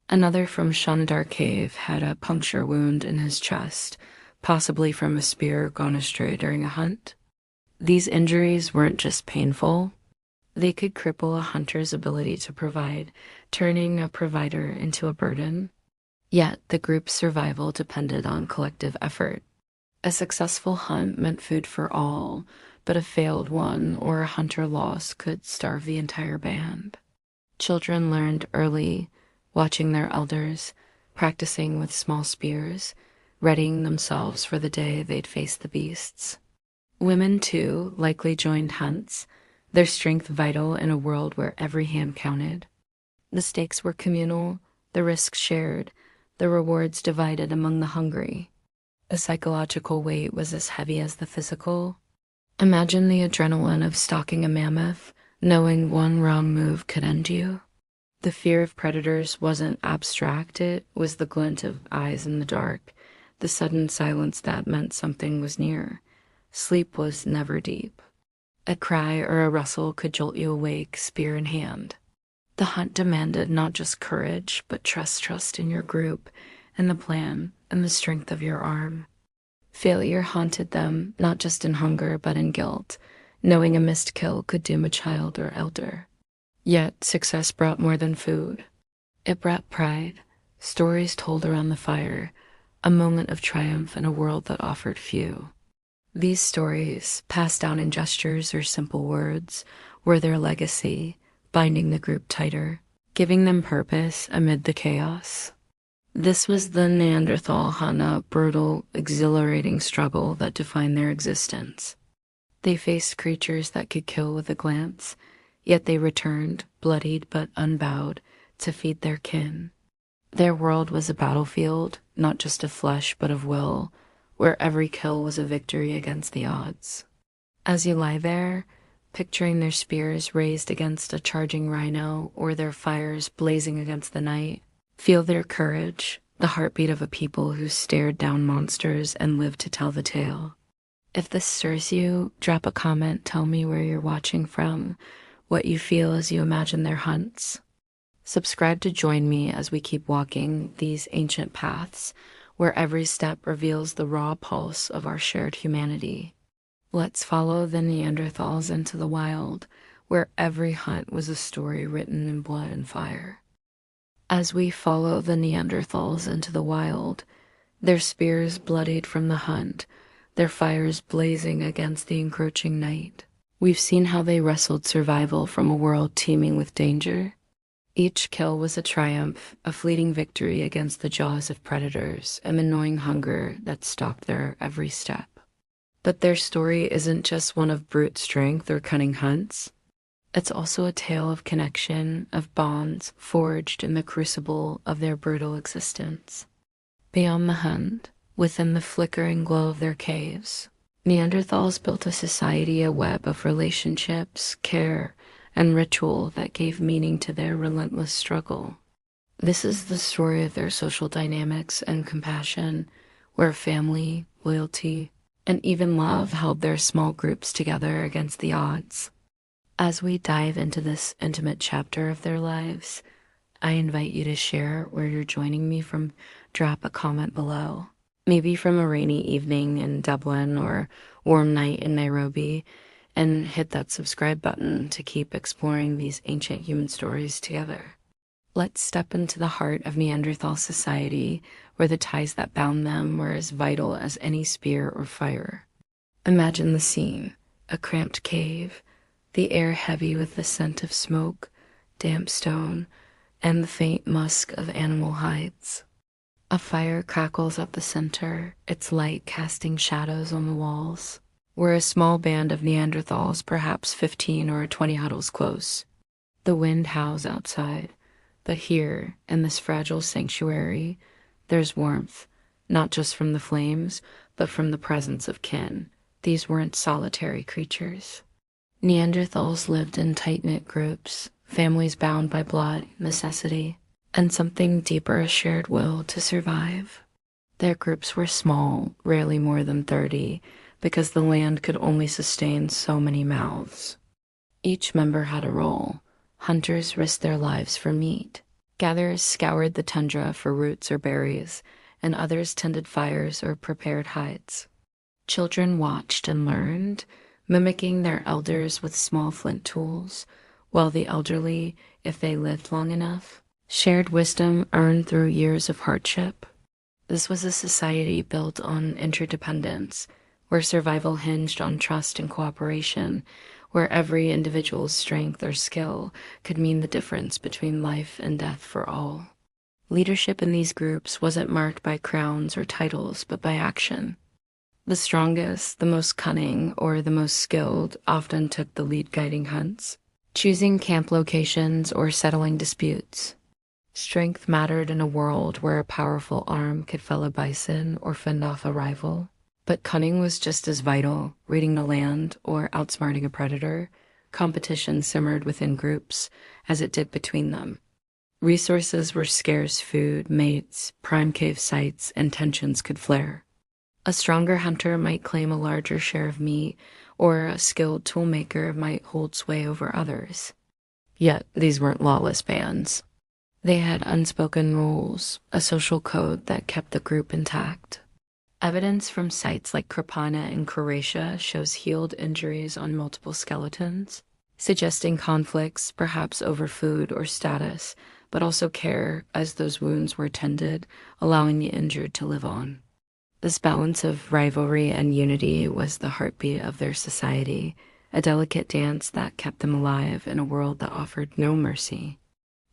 Another from Shandar Cave had a puncture wound in his chest, possibly from a spear gone astray during a hunt. These injuries weren't just painful, they could cripple a hunter's ability to provide, turning a provider into a burden. Yet the group's survival depended on collective effort. A successful hunt meant food for all, but a failed one or a hunter loss could starve the entire band. Children learned early, watching their elders, practicing with small spears, readying themselves for the day they'd face the beasts. Women, too, likely joined hunts, their strength vital in a world where every hand counted. The stakes were communal, the risks shared, the rewards divided among the hungry. The psychological weight was as heavy as the physical. Imagine the adrenaline of stalking a mammoth, knowing one wrong move could end you. The fear of predators wasn't abstract, it was the glint of eyes in the dark, the sudden silence that meant something was near. Sleep was never deep. A cry or a rustle could jolt you awake, spear in hand. The hunt demanded not just courage, but trust in your group, and the plan, and the strength of your arm. Failure haunted them, not just in hunger, but in guilt, knowing a missed kill could doom a child or elder. Yet, success brought more than food. It brought pride, stories told around the fire, a moment of triumph in a world that offered few. These stories, passed down in gestures or simple words, were their legacy, binding the group tighter, giving them purpose amid the chaos. This was the Neanderthal hunt, a brutal, exhilarating struggle that defined their existence. They faced creatures that could kill with a glance, yet they returned, bloodied but unbowed, to feed their kin. Their world was a battlefield, not just of flesh but of will, where every kill was a victory against the odds. As you lie there, picturing their spears raised against a charging rhino or their fires blazing against the night, feel their courage, the heartbeat of a people who stared down monsters and lived to tell the tale. If this stirs you, drop a comment, tell me where you're watching from, what you feel as you imagine their hunts. Subscribe to join me as we keep walking these ancient paths, where every step reveals the raw pulse of our shared humanity. Let's follow the Neanderthals into the wild, where every hunt was a story written in blood and fire. As we follow the Neanderthals into the wild, their spears bloodied from the hunt, their fires blazing against the encroaching night, we've seen how they wrestled survival from a world teeming with danger. Each kill was a triumph, a fleeting victory against the jaws of predators, an annoying hunger that stalked their every step. But their story isn't just one of brute strength or cunning hunts. It's also a tale of connection, of bonds forged in the crucible of their brutal existence. Beyond the hunt, within the flickering glow of their caves, Neanderthals built a society, a web of relationships, care, and ritual that gave meaning to their relentless struggle. This is the story of their social dynamics and compassion, where family, loyalty, and even love held their small groups together against the odds. As we dive into this intimate chapter of their lives, I invite you to share where you're joining me from. Drop a comment below. Maybe from a rainy evening in Dublin or warm night in Nairobi, and hit that subscribe button to keep exploring these ancient human stories together. Let's step into the heart of Neanderthal society, where the ties that bound them were as vital as any spear or fire. Imagine the scene: a cramped cave, the air heavy with the scent of smoke, damp stone, and the faint musk of animal hides. A fire crackles at the center, its light casting shadows on the walls, where a small band of Neanderthals, perhaps 15 or 20 huddles close. The wind howls outside, but here, in this fragile sanctuary, there's warmth, not just from the flames, but from the presence of kin. These weren't solitary creatures. Neanderthals lived in tight-knit groups, families bound by blood, necessity, and something deeper, a shared will to survive. Their groups were small, rarely more than 30, because the land could only sustain so many mouths. Each member had a role. Hunters risked their lives for meat. Gatherers scoured the tundra for roots or berries, and others tended fires or prepared hides. Children watched and learned, mimicking their elders with small flint tools, while the elderly, if they lived long enough, shared wisdom earned through years of hardship. This was a society built on interdependence, where survival hinged on trust and cooperation, where every individual's strength or skill could mean the difference between life and death for all. Leadership in these groups wasn't marked by crowns or titles, but by action. The strongest, the most cunning, or the most skilled often took the lead guiding hunts, choosing camp locations or settling disputes. Strength mattered in a world where a powerful arm could fell a bison or fend off a rival. But cunning was just as vital, reading the land or outsmarting a predator. Competition simmered within groups, as it did between them. Resources were scarce: food, mates, prime cave sites, and tensions could flare. A stronger hunter might claim a larger share of meat, or a skilled toolmaker might hold sway over others. Yet these weren't lawless bands. They had unspoken rules, a social code that kept the group intact. Evidence from sites like Krapana in Croatia shows healed injuries on multiple skeletons, suggesting conflicts, perhaps over food or status, but also care as those wounds were tended, allowing the injured to live on. This balance of rivalry and unity was the heartbeat of their society, a delicate dance that kept them alive in a world that offered no mercy.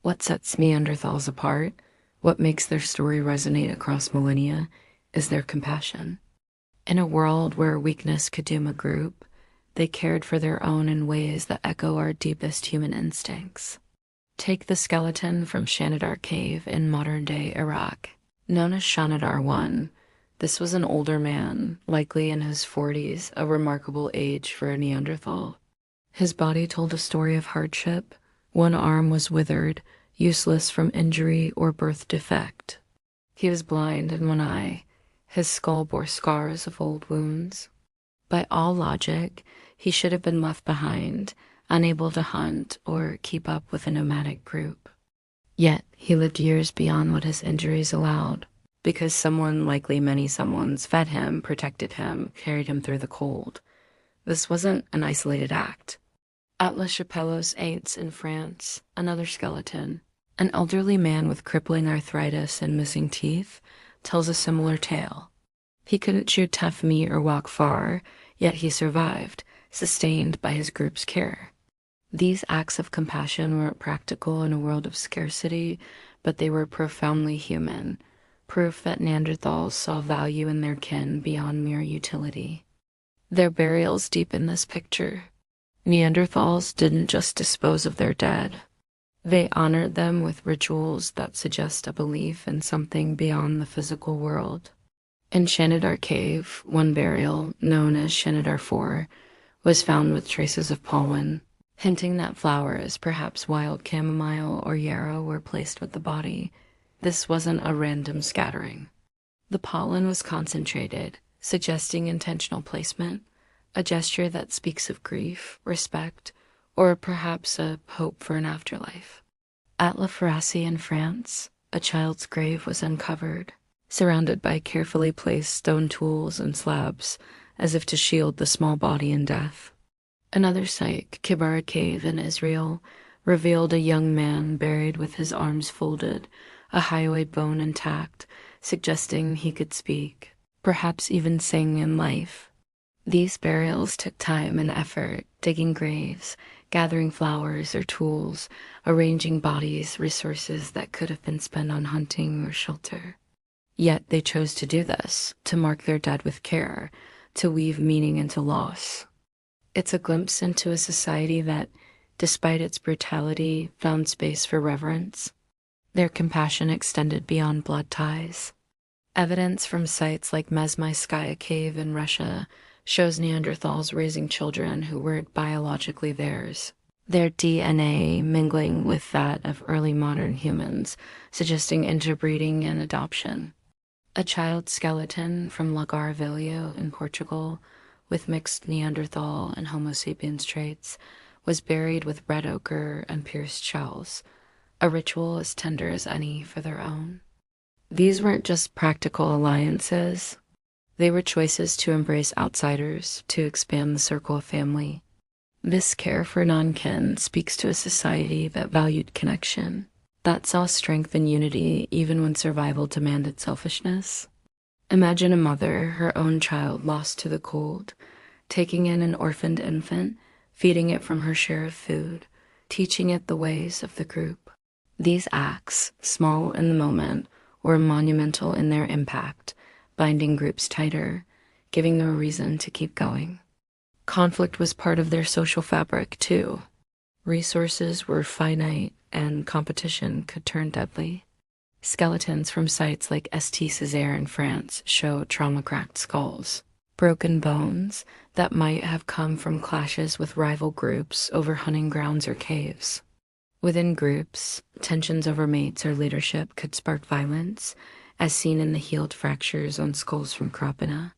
What sets Neanderthals apart, what makes their story resonate across millennia, is their compassion. In a world where weakness could doom a group, they cared for their own in ways that echo our deepest human instincts. Take the skeleton from Shanidar Cave in modern-day Iraq. Known as Shanidar I, this was an older man, likely in his 40s, a remarkable age for a Neanderthal. His body told a story of hardship. One arm was withered, useless from injury or birth defect. He was blind in one eye. His skull bore scars of old wounds. By all logic, he should have been left behind, unable to hunt or keep up with a nomadic group. Yet he lived years beyond what his injuries allowed, because someone, likely many someones, fed him, protected him, carried him through the cold. This wasn't an isolated act. At Les Chapelles in France, another skeleton, an elderly man with crippling arthritis and missing teeth, tells a similar tale. He couldn't chew tough meat or walk far, yet he survived, sustained by his group's care. These acts of compassion weren't practical in a world of scarcity, but they were profoundly human, proof that Neanderthals saw value in their kin beyond mere utility. Their burials deepen this picture. Neanderthals didn't just dispose of their dead. They honored them with rituals that suggest a belief in something beyond the physical world. In Shanidar Cave, one burial, known as Shanidar IV, was found with traces of pollen, hinting that flowers, perhaps wild chamomile or yarrow, were placed with the body. This wasn't a random scattering. The pollen was concentrated, suggesting intentional placement, a gesture that speaks of grief, respect, or perhaps a hope for an afterlife. At La Farassy in France, a child's grave was uncovered, surrounded by carefully placed stone tools and slabs, as if to shield the small body in death. Another site, Kibara Cave in Israel, revealed a young man buried with his arms folded, a highway bone intact, suggesting he could speak, perhaps even sing in life. These burials took time and effort, digging graves, gathering flowers or tools, arranging bodies, resources that could have been spent on hunting or shelter. Yet they chose to do this, to mark their dead with care, to weave meaning into loss. It's a glimpse into a society that, despite its brutality, found space for reverence. Their compassion extended beyond blood ties. Evidence from sites like Mezhmyskaya Cave in Russia shows Neanderthals raising children who weren't biologically theirs, their DNA mingling with that of early modern humans, suggesting interbreeding and adoption. A child skeleton from Lagarvelho in Portugal, with mixed Neanderthal and Homo sapiens traits, was buried with red ochre and pierced shells, a ritual as tender as any for their own. These weren't just practical alliances. They were choices to embrace outsiders, to expand the circle of family. This care for non-kin speaks to a society that valued connection, that saw strength and unity even when survival demanded selfishness. Imagine a mother, her own child lost to the cold, taking in an orphaned infant, feeding it from her share of food, teaching it the ways of the group. These acts, small in the moment, were monumental in their impact, binding groups tighter, giving them a reason to keep going. Conflict was part of their social fabric, too. Resources were finite, and competition could turn deadly. Skeletons from sites like St. Césaire in France show trauma-cracked skulls, broken bones that might have come from clashes with rival groups over hunting grounds or caves. Within groups, tensions over mates or leadership could spark violence, as seen in the healed fractures on skulls from Krapina.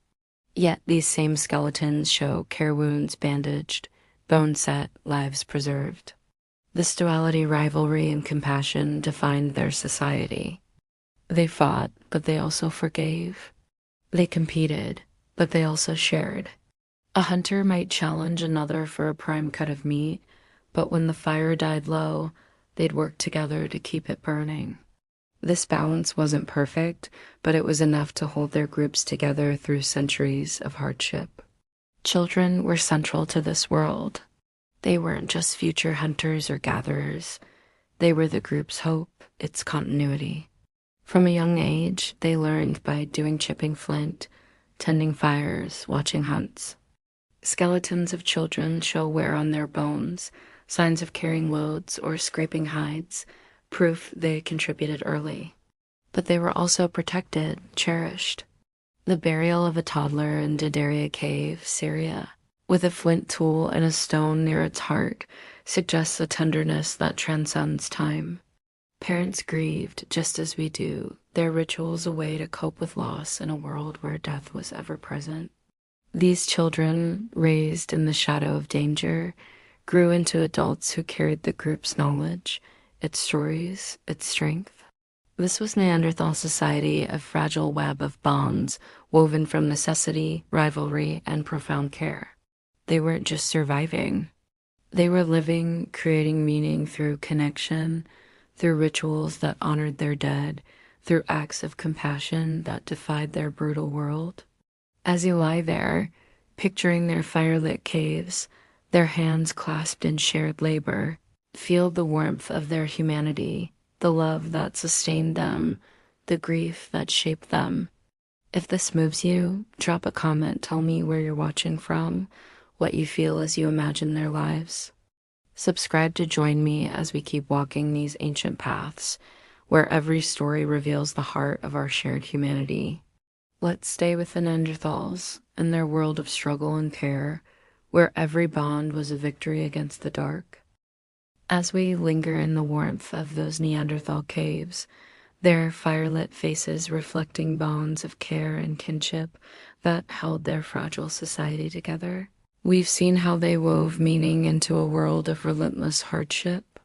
Yet these same skeletons show care wounds bandaged, bone set, lives preserved. This duality, rivalry, and compassion defined their society. They fought, but they also forgave. They competed, but they also shared. A hunter might challenge another for a prime cut of meat, but when the fire died low, they'd work together to keep it burning. This balance wasn't perfect, but it was enough to hold their groups together through centuries of hardship. Children were central to this world. They weren't just future hunters or gatherers. They were the group's hope, its continuity. From a young age, they learned by doing chipping flint, tending fires, watching hunts. Skeletons of children show wear on their bones, signs of carrying loads or scraping hides, proof they contributed early. But they were also protected, cherished. The burial of a toddler in Didaria Cave, Syria, with a flint tool and a stone near its heart, suggests a tenderness that transcends time. Parents grieved, just as we do, their rituals a way to cope with loss in a world where death was ever present. These children, raised in the shadow of danger, grew into adults who carried the group's knowledge, its stories, its strength. This was Neanderthal society, a fragile web of bonds woven from necessity, rivalry, and profound care. They weren't just surviving. They were living, creating meaning through connection, through rituals that honored their dead, through acts of compassion that defied their brutal world. As you lie there, picturing their firelit caves, their hands clasped in shared labor, feel the warmth of their humanity, the love that sustained them, the grief that shaped them. If this moves you, drop a comment, tell me where you're watching from, what you feel as you imagine their lives. Subscribe to join me as we keep walking these ancient paths, where every story reveals the heart of our shared humanity. Let's stay with the Neanderthals and their world of struggle and care, where every bond was a victory against the dark. As we linger in the warmth of those Neanderthal caves, their firelit faces reflecting bonds of care and kinship that held their fragile society together, we've seen how they wove meaning into a world of relentless hardship,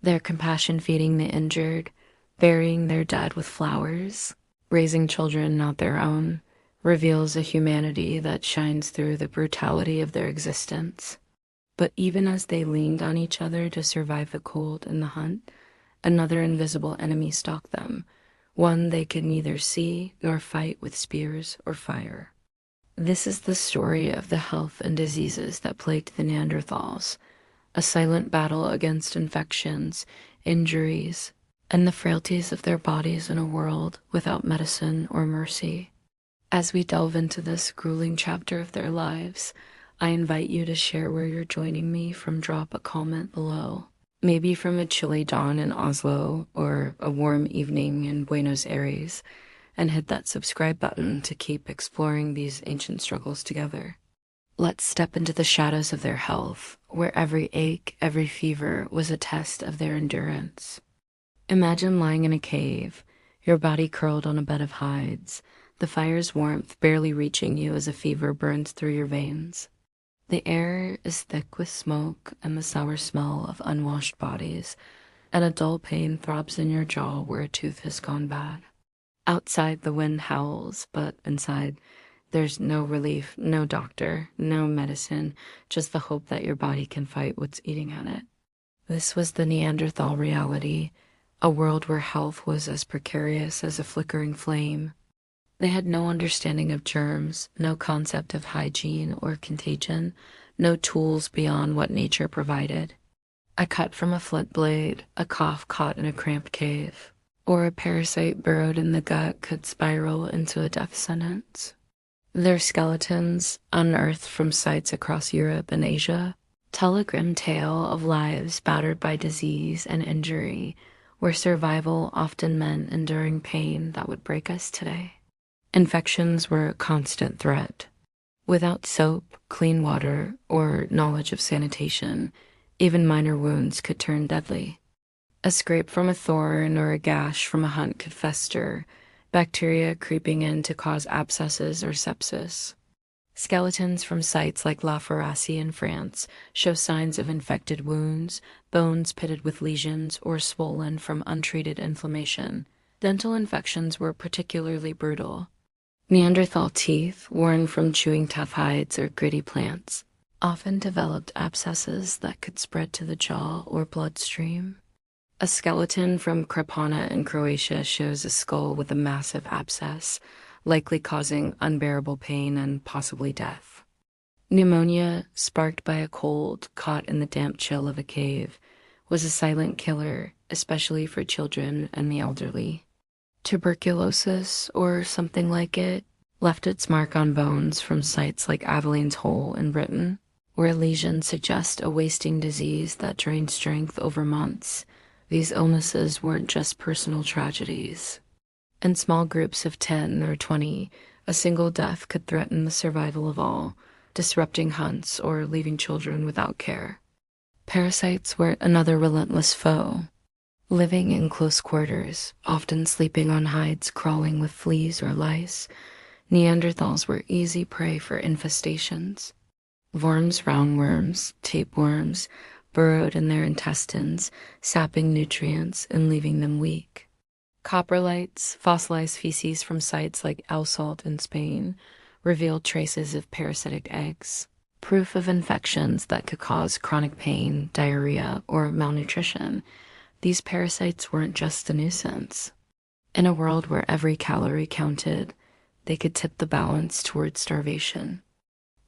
their compassion feeding the injured, burying their dead with flowers, raising children not their own, reveals a humanity that shines through the brutality of their existence. But even as they leaned on each other to survive the cold and the hunt, another invisible enemy stalked them, one they could neither see nor fight with spears or fire. This is the story of the health and diseases that plagued the Neanderthals, a silent battle against infections, injuries, and the frailties of their bodies in a world without medicine or mercy. As we delve into this grueling chapter of their lives, I invite you to share where you're joining me from. Drop a comment below. Maybe from a chilly dawn in Oslo or a warm evening in Buenos Aires, and hit that subscribe button to keep exploring these ancient struggles together. Let's step into the shadows of their health, where every ache, every fever was a test of their endurance. Imagine lying in a cave, your body curled on a bed of hides, the fire's warmth barely reaching you as a fever burns through your veins. The air is thick with smoke and the sour smell of unwashed bodies, and a dull pain throbs in your jaw where a tooth has gone bad. Outside, the wind howls, but inside, there's no relief, no doctor, no medicine, just the hope that your body can fight what's eating at it. This was the Neanderthal reality, a world where health was as precarious as a flickering flame. They had no understanding of germs, no concept of hygiene or contagion, no tools beyond what nature provided. A cut from a flint blade, a cough caught in a cramped cave, or a parasite burrowed in the gut could spiral into a death sentence. Their skeletons, unearthed from sites across Europe and Asia, tell a grim tale of lives battered by disease and injury, where survival often meant enduring pain that would break us today. Infections were a constant threat. Without soap, clean water, or knowledge of sanitation, even minor wounds could turn deadly. A scrape from a thorn or a gash from a hunt could fester, bacteria creeping in to cause abscesses or sepsis. Skeletons from sites like La Fourasie in France show signs of infected wounds, bones pitted with lesions or swollen from untreated inflammation. Dental infections were particularly brutal. Neanderthal teeth, worn from chewing tough hides or gritty plants, often developed abscesses that could spread to the jaw or bloodstream. A skeleton from Krapana in Croatia shows a skull with a massive abscess, likely causing unbearable pain and possibly death. Pneumonia, sparked by a cold caught in the damp chill of a cave, was a silent killer, especially for children and the elderly. Tuberculosis, or something like it, left its mark on bones from sites like Aveline's Hole in Britain, where lesions suggest a wasting disease that drained strength over months. These illnesses weren't just personal tragedies. In small groups of 10 or 20, a single death could threaten the survival of all, disrupting hunts or leaving children without care. Parasites were another relentless foe. Living in close quarters, often sleeping on hides crawling with fleas or lice, Neanderthals were easy prey for infestations. Worms, roundworms, tapeworms burrowed in their intestines, sapping nutrients and leaving them weak. Coprolites, fossilized feces from sites like El Salt in Spain, revealed traces of parasitic eggs, proof of infections that could cause chronic pain, diarrhea, or malnutrition. These parasites weren't just a nuisance. In a world where every calorie counted, they could tip the balance toward starvation.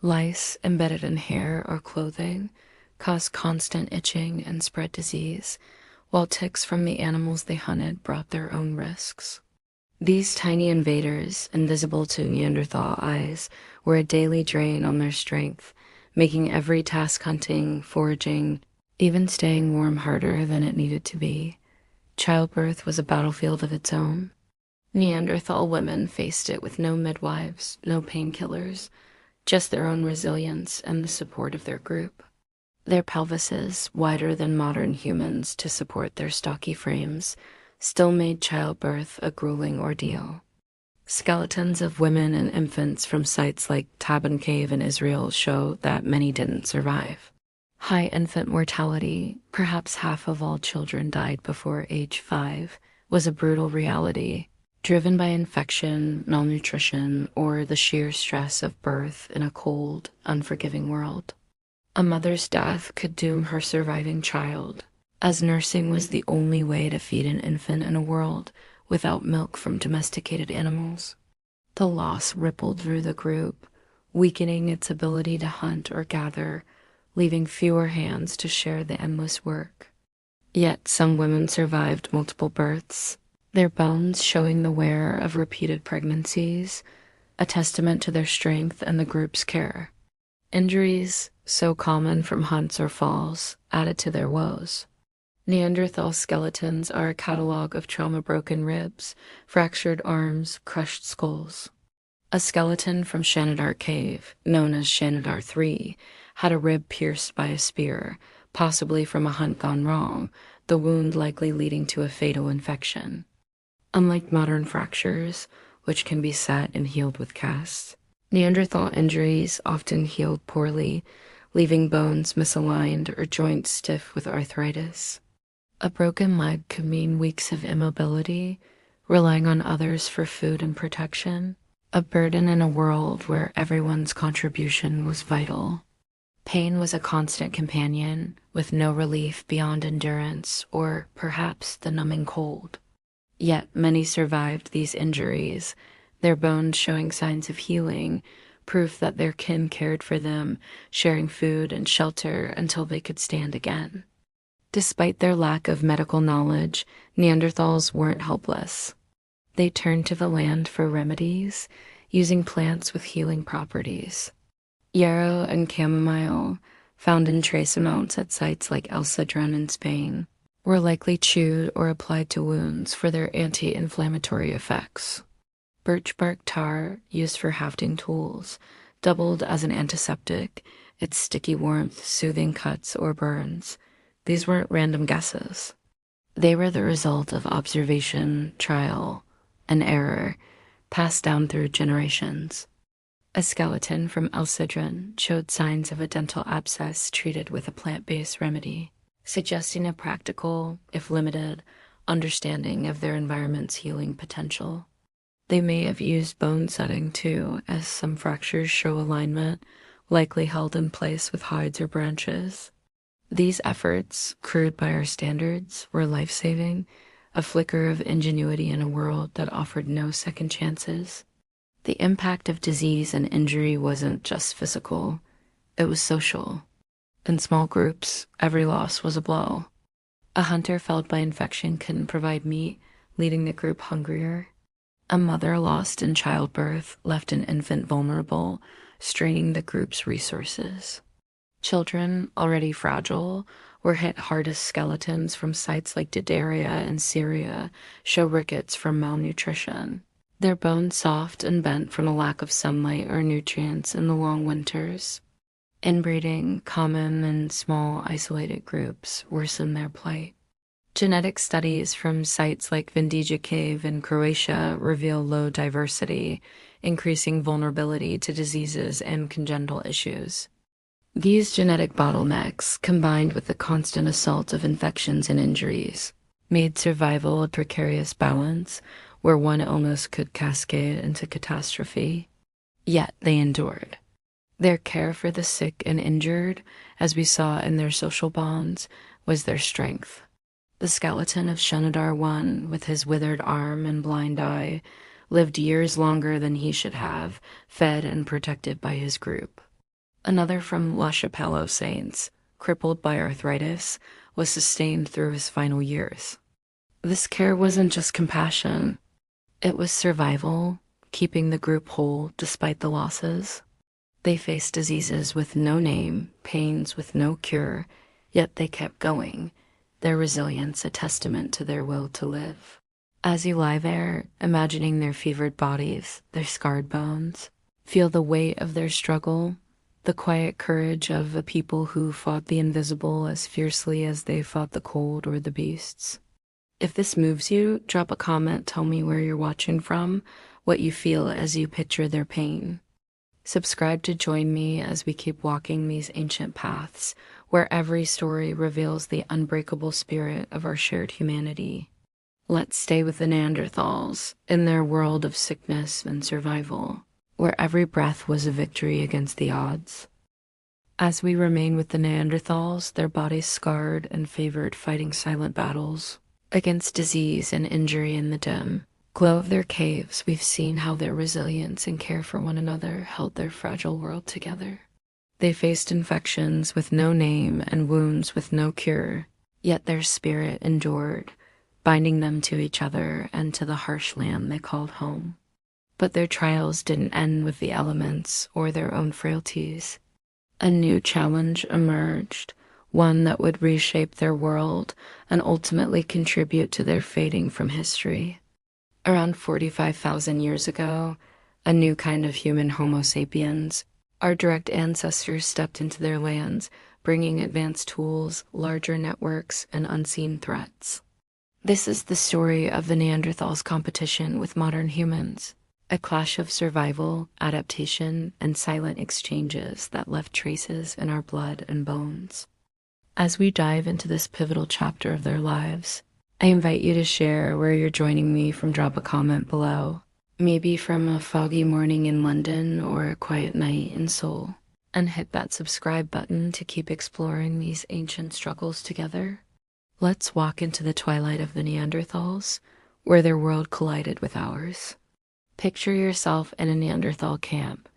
Lice, embedded in hair or clothing, caused constant itching and spread disease, while ticks from the animals they hunted brought their own risks. These tiny invaders, invisible to Neanderthal eyes, were a daily drain on their strength, making every task hunting, foraging, even staying warm harder than it needed to be. Childbirth was a battlefield of its own. Neanderthal women faced it with no midwives, no painkillers, just their own resilience and the support of their group. Their pelvises, wider than modern humans to support their stocky frames, still made childbirth a grueling ordeal. Skeletons of women and infants from sites like Taban Cave in Israel show that many didn't survive. High infant mortality, perhaps half of all children died before age 5, was a brutal reality, driven by infection, malnutrition, or the sheer stress of birth in a cold, unforgiving world. A mother's death could doom her surviving child, as nursing was the only way to feed an infant in a world without milk from domesticated animals. The loss rippled through the group, weakening its ability to hunt or gather, leaving fewer hands to share the endless work. Yet some women survived multiple births, their bones showing the wear of repeated pregnancies, a testament to their strength and the group's care. Injuries, so common from hunts or falls, added to their woes. Neanderthal skeletons are a catalog of trauma-broken ribs, fractured arms, crushed skulls. A skeleton from Shanidar Cave, known as Shanidar III, had a rib pierced by a spear, possibly from a hunt gone wrong, the wound likely leading to a fatal infection. Unlike modern fractures, which can be set and healed with casts, Neanderthal injuries often healed poorly, leaving bones misaligned or joints stiff with arthritis. A broken leg could mean weeks of immobility, relying on others for food and protection, a burden in a world where everyone's contribution was vital. Pain was a constant companion, with no relief beyond endurance or perhaps the numbing cold. Yet many survived these injuries, their bones showing signs of healing, proof that their kin cared for them, sharing food and shelter until they could stand again. Despite their lack of medical knowledge, Neanderthals weren't helpless. They turned to the land for remedies, using plants with healing properties. Yarrow and chamomile, found in trace amounts at sites like El Cedron in Spain, were likely chewed or applied to wounds for their anti-inflammatory effects. Birch bark tar, used for hafting tools, doubled as an antiseptic, its sticky warmth soothing cuts or burns. These weren't random guesses. They were the result of observation, trial, and error, passed down through generations. A skeleton from El Sidron showed signs of a dental abscess treated with a plant-based remedy, suggesting a practical, if limited, understanding of their environment's healing potential. They may have used bone setting too, as some fractures show alignment, likely held in place with hides or branches. These efforts, crude by our standards, were life-saving, a flicker of ingenuity in a world that offered no second chances. The impact of disease and injury wasn't just physical, it was social. In small groups, every loss was a blow. A hunter felled by infection couldn't provide meat, leaving the group hungrier. A mother lost in childbirth left an infant vulnerable, straining the group's resources. Children, already fragile, were hit hardest. Skeletons from sites like Didaria in Syria show rickets from malnutrition. Their bones soft and bent from a lack of sunlight or nutrients in the long winters. Inbreeding, common in small, isolated groups, worsened their plight. Genetic studies from sites like Vindija Cave in Croatia reveal low diversity, increasing vulnerability to diseases and congenital issues. These genetic bottlenecks, combined with the constant assault of infections and injuries, made survival a precarious balance where one illness could cascade into catastrophe. Yet they endured. Their care for the sick and injured, as we saw in their social bonds, was their strength. The skeleton of Shenadar I, with his withered arm and blind eye, lived years longer than he should have, fed and protected by his group. Another from La Chapelle aux Saints, crippled by arthritis, was sustained through his final years. This care wasn't just compassion. It was survival, keeping the group whole despite the losses. They faced diseases with no name, pains with no cure, yet they kept going, their resilience a testament to their will to live. As you lie there, imagining their fevered bodies, their scarred bones, feel the weight of their struggle, the quiet courage of a people who fought the invisible as fiercely as they fought the cold or the beasts. If this moves you, drop a comment, tell me where you're watching from, what you feel as you picture their pain. Subscribe to join me as we keep walking these ancient paths, where every story reveals the unbreakable spirit of our shared humanity. Let's stay with the Neanderthals, in their world of sickness and survival, where every breath was a victory against the odds. As we remain with the Neanderthals, their bodies scarred and favored fighting silent battles against disease and injury in the dim glow of their caves, we've seen how their resilience and care for one another held their fragile world together. They faced infections with no name and wounds with no cure, yet their spirit endured, binding them to each other and to the harsh land they called home. But their trials didn't end with the elements or their own frailties. A new challenge emerged, one that would reshape their world and ultimately contribute to their fading from history. Around 45,000 years ago, a new kind of human Homo sapiens, our direct ancestors, stepped into their lands, bringing advanced tools, larger networks, and unseen threats. This is the story of the Neanderthals' competition with modern humans, a clash of survival, adaptation, and silent exchanges that left traces in our blood and bones. As we dive into this pivotal chapter of their lives, I invite you to share where you're joining me from. Drop a comment below, maybe from a foggy morning in London or a quiet night in Seoul, and hit that subscribe button to keep exploring these ancient struggles together. Let's walk into the twilight of the Neanderthals, where their world collided with ours. Picture yourself in a Neanderthal camp,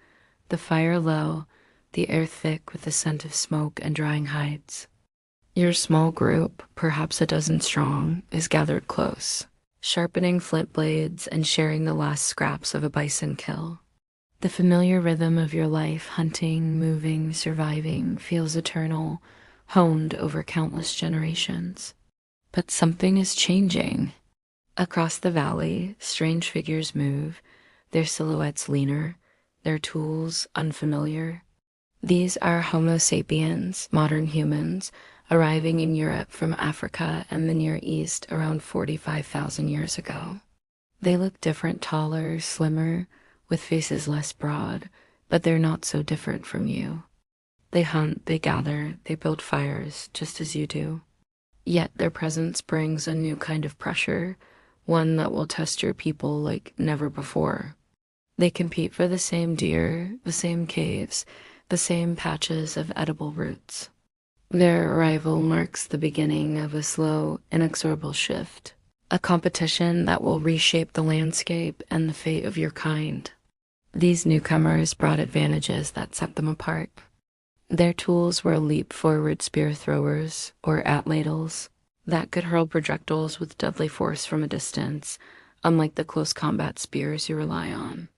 the fire low, the air thick with the scent of smoke and drying hides. Your small group, perhaps a dozen strong, is gathered close, sharpening flint blades and sharing the last scraps of a bison kill. The familiar rhythm of your life, hunting, moving, surviving, feels eternal, honed over countless generations. But something is changing. Across the valley, strange figures move, their silhouettes leaner, their tools unfamiliar. These are Homo sapiens, modern humans, arriving in Europe from Africa and the Near East around 45,000 years ago. They look different, taller, slimmer, with faces less broad, but they're not so different from you. They hunt, they gather, they build fires, just as you do. Yet their presence brings a new kind of pressure, one that will test your people like never before. They compete for the same deer, the same caves, the same patches of edible roots. Their arrival marks the beginning of a slow, inexorable shift, a competition that will reshape the landscape and the fate of your kind. These newcomers brought advantages that set them apart. Their tools were leap-forward spear throwers, or atlatls, that could hurl projectiles with deadly force from a distance, unlike the close combat spears you rely on.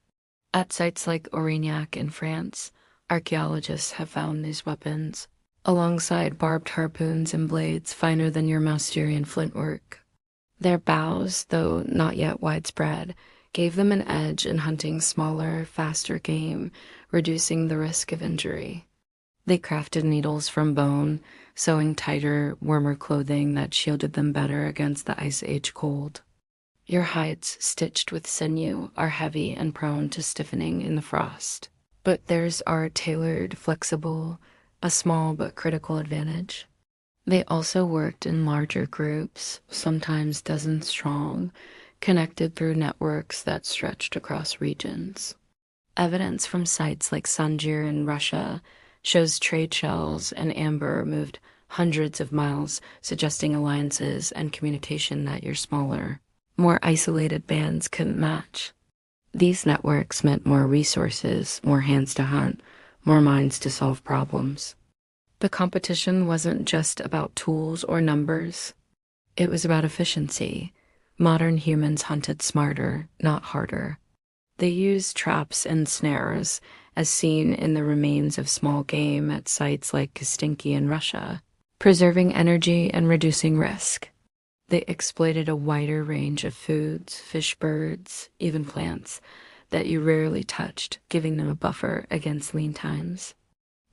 At sites like Aurignac in France, archaeologists have found these weapons, alongside barbed harpoons and blades finer than your Mousterian flintwork. Their bows, though not yet widespread, gave them an edge in hunting smaller, faster game, reducing the risk of injury. They crafted needles from bone, sewing tighter, warmer clothing that shielded them better against the Ice Age cold. Your hides, stitched with sinew, are heavy and prone to stiffening in the frost. But theirs are tailored, flexible, a small but critical advantage. They also worked in larger groups, sometimes dozens strong, connected through networks that stretched across regions. Evidence from sites like Sanjir in Russia shows trade shells and amber moved hundreds of miles, suggesting alliances and communication that your smaller, more isolated bands couldn't match. These networks meant more resources, more hands to hunt, more minds to solve problems. The competition wasn't just about tools or numbers. It was about efficiency. Modern humans hunted smarter, not harder. They used traps and snares, as seen in the remains of small game at sites like Kostinki in Russia, preserving energy and reducing risk. They exploited a wider range of foods, fish, birds, even plants, that you rarely touched, giving them a buffer against lean times.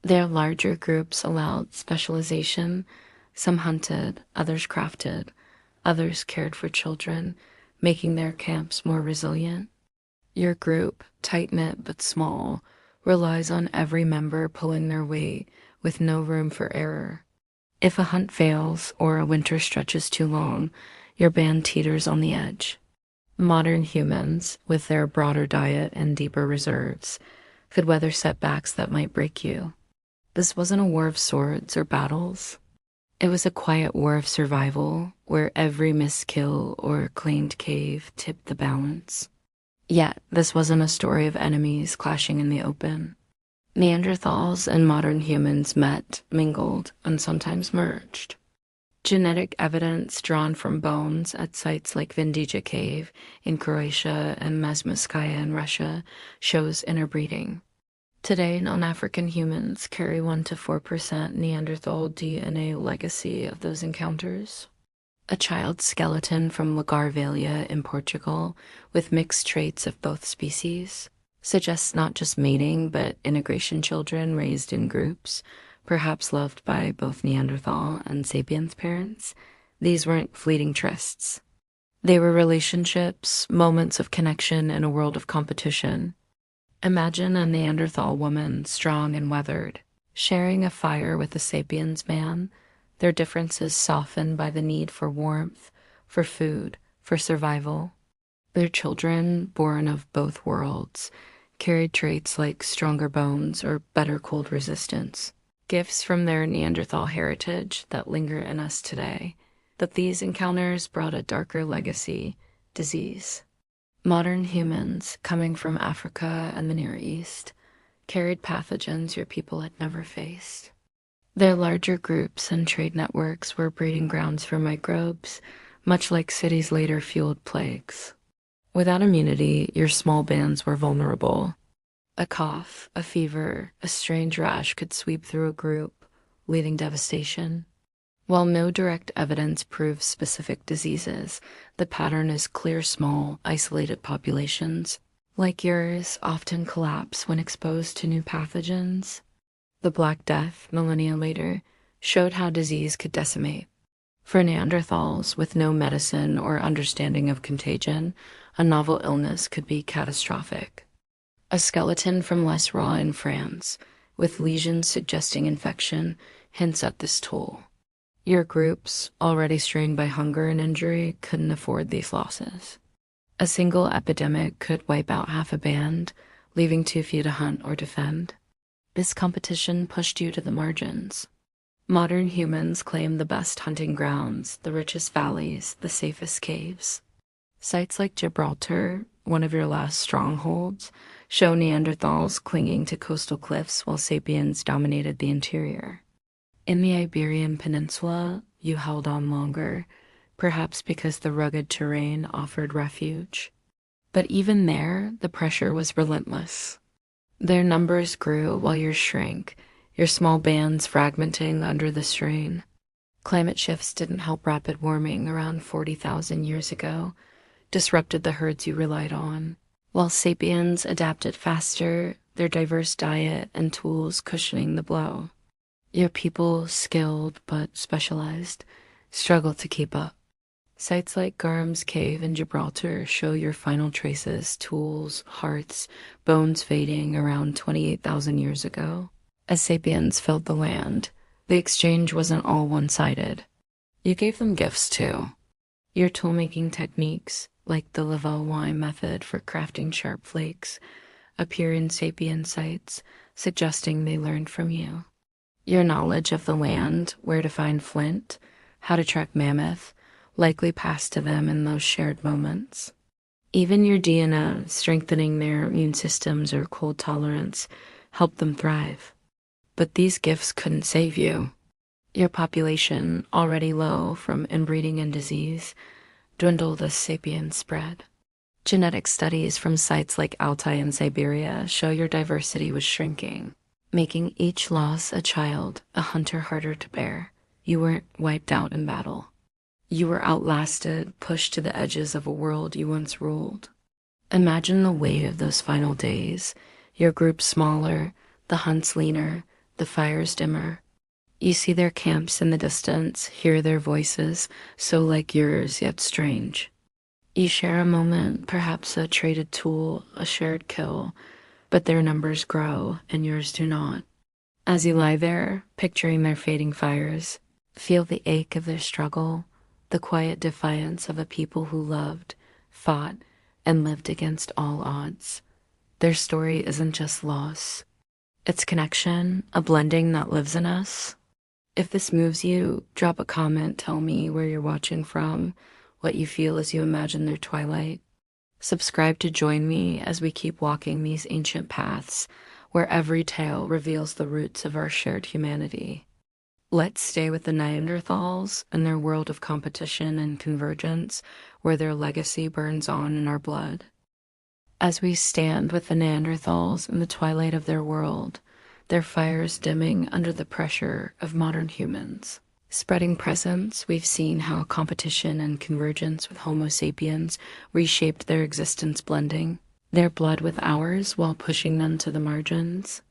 Their larger groups allowed specialization. Some hunted, others crafted, others cared for children, making their camps more resilient. Your group, tight-knit but small, relies on every member pulling their weight with no room for error. If a hunt fails or a winter stretches too long, your band teeters on the edge. Modern humans, with their broader diet and deeper reserves, could weather setbacks that might break you. This wasn't a war of swords or battles. It was a quiet war of survival, where every missed kill or claimed cave tipped the balance. Yet, this wasn't a story of enemies clashing in the open. Neanderthals and modern humans met, mingled, and sometimes merged. Genetic evidence drawn from bones at sites like Vindija Cave in Croatia and Mazmatskaya in Russia shows interbreeding. Today, non-African humans carry 1 to 4% Neanderthal DNA legacy of those encounters. A child's skeleton from Lagarvelia in Portugal, with mixed traits of both species, suggests not just mating, but integration children raised in groups, perhaps loved by both Neanderthal and Sapiens parents. These weren't fleeting trysts. They were relationships, moments of connection in a world of competition. Imagine a Neanderthal woman, strong and weathered, sharing a fire with a Sapiens man, their differences softened by the need for warmth, for food, for survival. Their children, born of both worlds, carried traits like stronger bones or better cold resistance, gifts from their Neanderthal heritage that linger in us today. But these encounters brought a darker legacy: disease. Modern humans, coming from Africa and the Near East, carried pathogens your people had never faced. Their larger groups and trade networks were breeding grounds for microbes, much like cities later fueled plagues. Without immunity, your small bands were vulnerable. A cough, a fever, a strange rash could sweep through a group, leading devastation. While no direct evidence proves specific diseases, the pattern is clear small, isolated populations, like yours, often collapse when exposed to new pathogens. The Black Death, millennia later, showed how disease could decimate. For Neanderthals, with no medicine or understanding of contagion, a novel illness could be catastrophic. A skeleton from Les Raw in France, with lesions suggesting infection, hints at this toll. Your groups, already strained by hunger and injury, couldn't afford these losses. A single epidemic could wipe out half a band, leaving too few to hunt or defend. This competition pushed you to the margins. Modern humans claim the best hunting grounds, the richest valleys, the safest caves. Sites like Gibraltar, one of your last strongholds, show Neanderthals clinging to coastal cliffs while sapiens dominated the interior. In the Iberian Peninsula, you held on longer, perhaps because the rugged terrain offered refuge. But even there, the pressure was relentless. Their numbers grew while yours shrank, your small bands fragmenting under the strain. Climate shifts didn't help. Rapid warming around 40,000 years ago disrupted the herds you relied on, while sapiens adapted faster, their diverse diet and tools cushioning the blow. Your people, skilled but specialized, struggled to keep up. Sites like Garham's Cave in Gibraltar show your final traces, tools, hearts, bones fading around 28,000 years ago. As sapiens filled the land, the exchange wasn't all one-sided. You gave them gifts too. Your tool-making techniques, like the Laval wine method for crafting sharp flakes, appear in sapien sites, suggesting they learned from you. Your knowledge of the land, where to find flint, how to track mammoth, likely passed to them in those shared moments. Even your DNA, strengthening their immune systems or cold tolerance, helped them thrive. But these gifts couldn't save you. Your population, already low from inbreeding and disease, dwindled as sapiens spread. Genetic studies from sites like Altai and Siberia show your diversity was shrinking, making each loss a child, a hunter harder to bear. You weren't wiped out in battle. You were outlasted, pushed to the edges of a world you once ruled. Imagine the weight of those final days, your group smaller, the hunts leaner, the fires dimmer. You see their camps in the distance, hear their voices, so like yours, yet strange. You share a moment, perhaps a traded tool, a shared kill, but their numbers grow and yours do not. As you lie there, picturing their fading fires, feel the ache of their struggle, the quiet defiance of a people who loved, fought, and lived against all odds. Their story isn't just loss. It's connection, a blending that lives in us. If this moves you, drop a comment, tell me where you're watching from, what you feel as you imagine their twilight. Subscribe to join me as we keep walking these ancient paths, where every tale reveals the roots of our shared humanity. Let's stay with the Neanderthals and their world of competition and convergence, where their legacy burns on in our blood. As we stand with the Neanderthals in the twilight of their world, their fires dimming under the pressure of modern humans. Spreading presence, we've seen how competition and convergence with Homo sapiens reshaped their existence, blending their blood with ours while pushing them to the margins.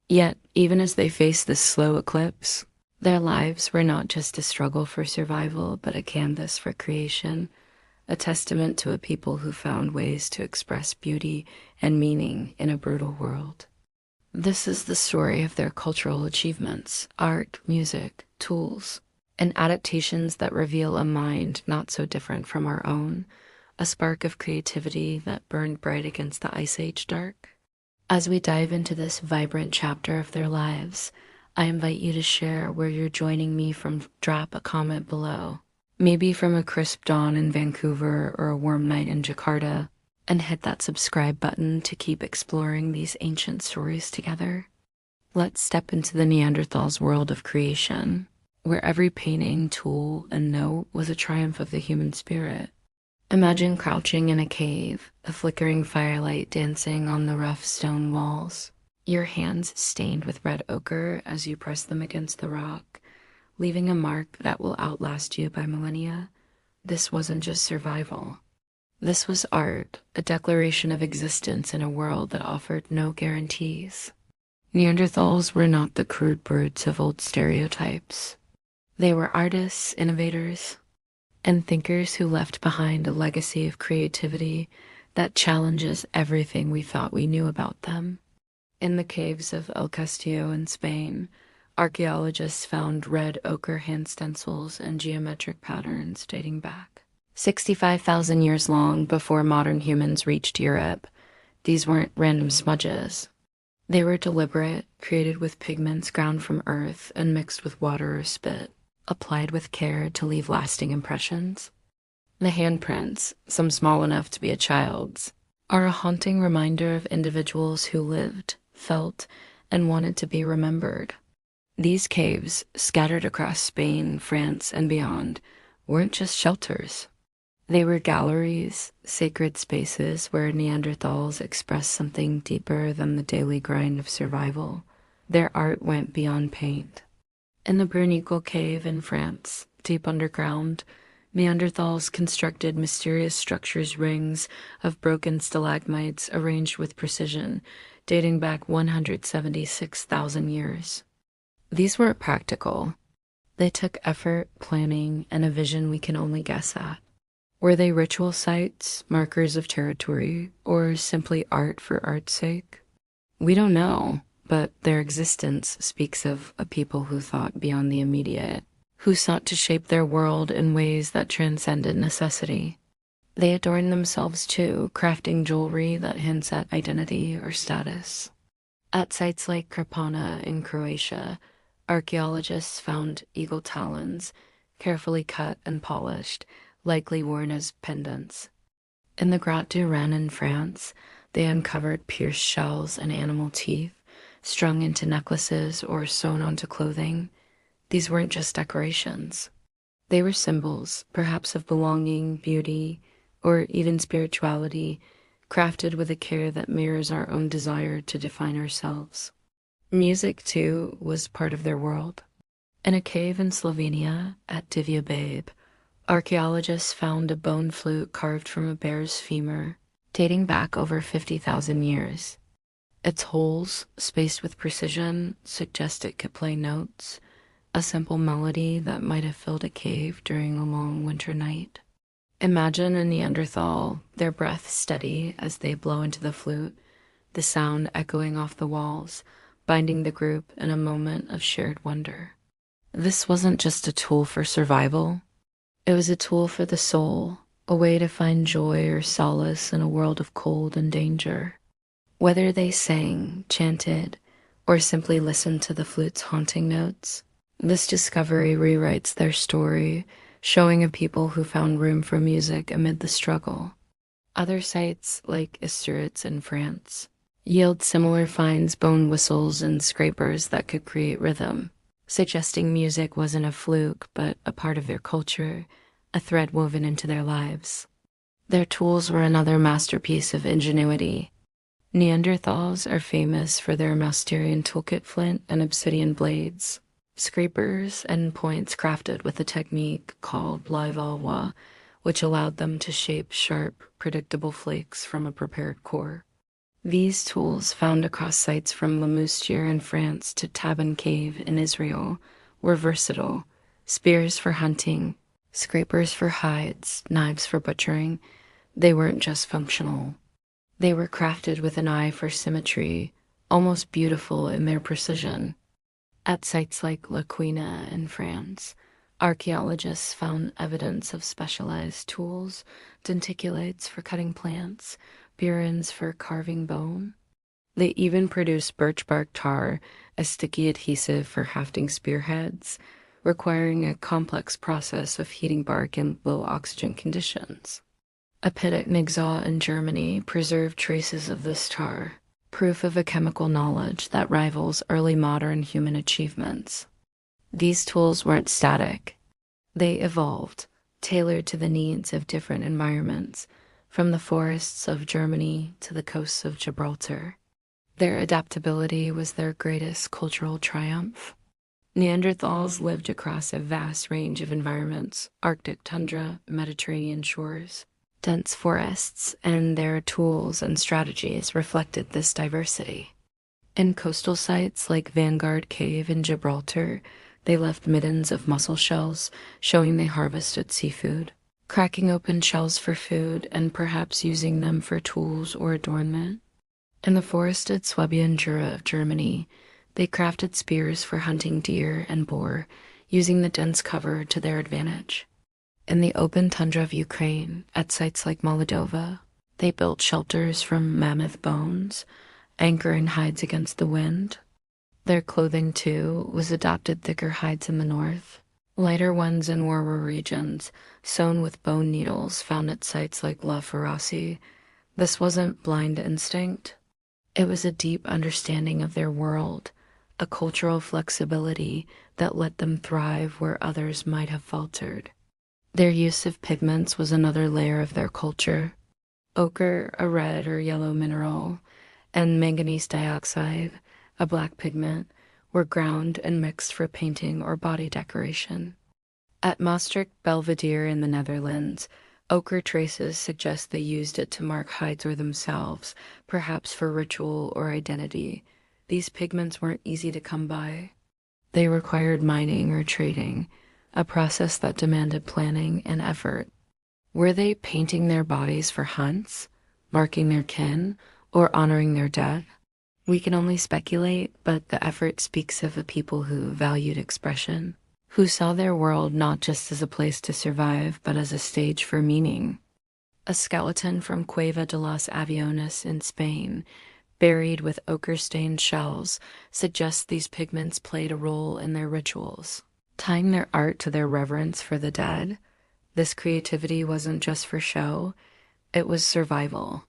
Yet, even as they faced this slow eclipse, their lives were not just a struggle for survival, but a canvas for creation, a testament to a people who found ways to express beauty and meaning in a brutal world. This is the story of their cultural achievements, art, music, tools, and adaptations that reveal a mind not so different from our own, a spark of creativity that burned bright against the Ice Age dark. As we dive into this vibrant chapter of their lives, I invite you to share where you're joining me from. Drop a comment below, maybe from a crisp dawn in Vancouver or a warm night in Jakarta, and hit that subscribe button to keep exploring these ancient stories together. Let's step into the Neanderthals' world of creation, where every painting, tool, and note was a triumph of the human spirit. Imagine crouching in a cave, a flickering firelight dancing on the rough stone walls, your hands stained with red ochre as you press them against the rock, leaving a mark that will outlast you by millennia. This wasn't just survival. This was art, a declaration of existence in a world that offered no guarantees. Neanderthals were not the crude brutes of old stereotypes. They were artists, innovators, and thinkers who left behind a legacy of creativity, that challenges everything we thought we knew about them. In the caves of El Castillo in Spain, archaeologists found red ochre hand stencils and geometric patterns dating back 65,000 years long before modern humans reached Europe. These weren't random smudges. They were deliberate, created with pigments ground from earth and mixed with water or spit, applied with care to leave lasting impressions. The handprints, some small enough to be a child's, are a haunting reminder of individuals who lived, felt, and wanted to be remembered. These caves, scattered across Spain, France, and beyond, weren't just shelters. They were galleries, sacred spaces where Neanderthals expressed something deeper than the daily grind of survival. Their art went beyond paint. In the Bruniquel cave in France, deep underground, Neanderthals constructed mysterious structures, rings of broken stalagmites arranged with precision, dating back 176,000 years. These weren't practical. They took effort, planning, and a vision we can only guess at. Were they ritual sites, markers of territory, or simply art for art's sake? We don't know, but their existence speaks of a people who thought beyond the immediate, who sought to shape their world in ways that transcended necessity. They adorned themselves too, crafting jewelry that hints at identity or status. At sites like Krapana in Croatia, archaeologists found eagle talons, carefully cut and polished, likely worn as pendants. In the Grotte du Rhin in France, they uncovered pierced shells and animal teeth, strung into necklaces or sewn onto clothing. These weren't just decorations. They were symbols, perhaps of belonging, beauty, or even spirituality, crafted with a care that mirrors our own desire to define ourselves. Music, too, was part of their world. In a cave in Slovenia at Divja Babe, archaeologists found a bone flute carved from a bear's femur, dating back over 50,000 years. Its holes, spaced with precision, suggest it could play notes, a simple melody that might have filled a cave during a long winter night. Imagine a Neanderthal, their breath steady as they blow into the flute, the sound echoing off the walls, binding the group in a moment of shared wonder. This wasn't just a tool for survival. It was a tool for the soul, a way to find joy or solace in a world of cold and danger. Whether they sang, chanted, or simply listened to the flute's haunting notes, this discovery rewrites their story, showing a people who found room for music amid the struggle. Other sites, like Isteritz in France, yield similar finds, bone whistles, and scrapers that could create rhythm, suggesting music wasn't a fluke, but a part of their culture, a thread woven into their lives. Their tools were another masterpiece of ingenuity. Neanderthals are famous for their Mousterian toolkit flint and obsidian blades, scrapers and points crafted with a technique called live-alwa, which allowed them to shape sharp, predictable flakes from a prepared core. These tools, found across sites from Le Moustier in France to Taban Cave in Israel, were versatile. Spears for hunting, scrapers for hides, knives for butchering. They weren't just functional. They were crafted with an eye for symmetry, almost beautiful in their precision. At sites like La Quina in France, archaeologists found evidence of specialized tools, denticulates for cutting plants, burins for carving bone. They even produced birch bark tar, a sticky adhesive for hafting spearheads, requiring a complex process of heating bark in low oxygen conditions. A pit at Nigsaw in Germany preserved traces of this tar, proof of a chemical knowledge that rivals early modern human achievements. These tools weren't static. They evolved, tailored to the needs of different environments, from the forests of Germany to the coasts of Gibraltar. Their adaptability was their greatest cultural triumph. Neanderthals lived across a vast range of environments: Arctic tundra, Mediterranean shores, dense forests, and their tools and strategies reflected this diversity. In coastal sites like Vanguard Cave in Gibraltar, they left middens of mussel shells, showing they harvested seafood. cracking open shells for food and perhaps using them for tools or adornment. In the forested Swabian Jura of Germany, they crafted spears for hunting deer and boar, using the dense cover to their advantage. In the open tundra of Ukraine, at sites like Moldova, they built shelters from mammoth bones, anchoring hides against the wind. Their clothing, too, was adapted thicker hides in the north, lighter ones in warmer regions, sewn with bone needles found at sites like La Ferraci. This wasn't blind instinct. It was a deep understanding of their world, a cultural flexibility that let them thrive where others might have faltered. Their use of pigments was another layer of their culture. Ochre, a red or yellow mineral, and manganese dioxide, a black pigment, were ground and mixed for painting or body decoration. At Maastricht Belvedere in the Netherlands, ochre traces suggest they used it to mark hides or themselves, perhaps for ritual or identity. These pigments weren't easy to come by. They required mining or trading, a process that demanded planning and effort. Were they painting their bodies for hunts, marking their kin, or honoring their dead? We can only speculate, but the effort speaks of a people who valued expression, who saw their world not just as a place to survive, but as a stage for meaning. A skeleton from Cueva de los Aviones in Spain, buried with ochre-stained shells, suggests these pigments played a role in their rituals. Tying their art to their reverence for the dead, this creativity wasn't just for show, it was survival.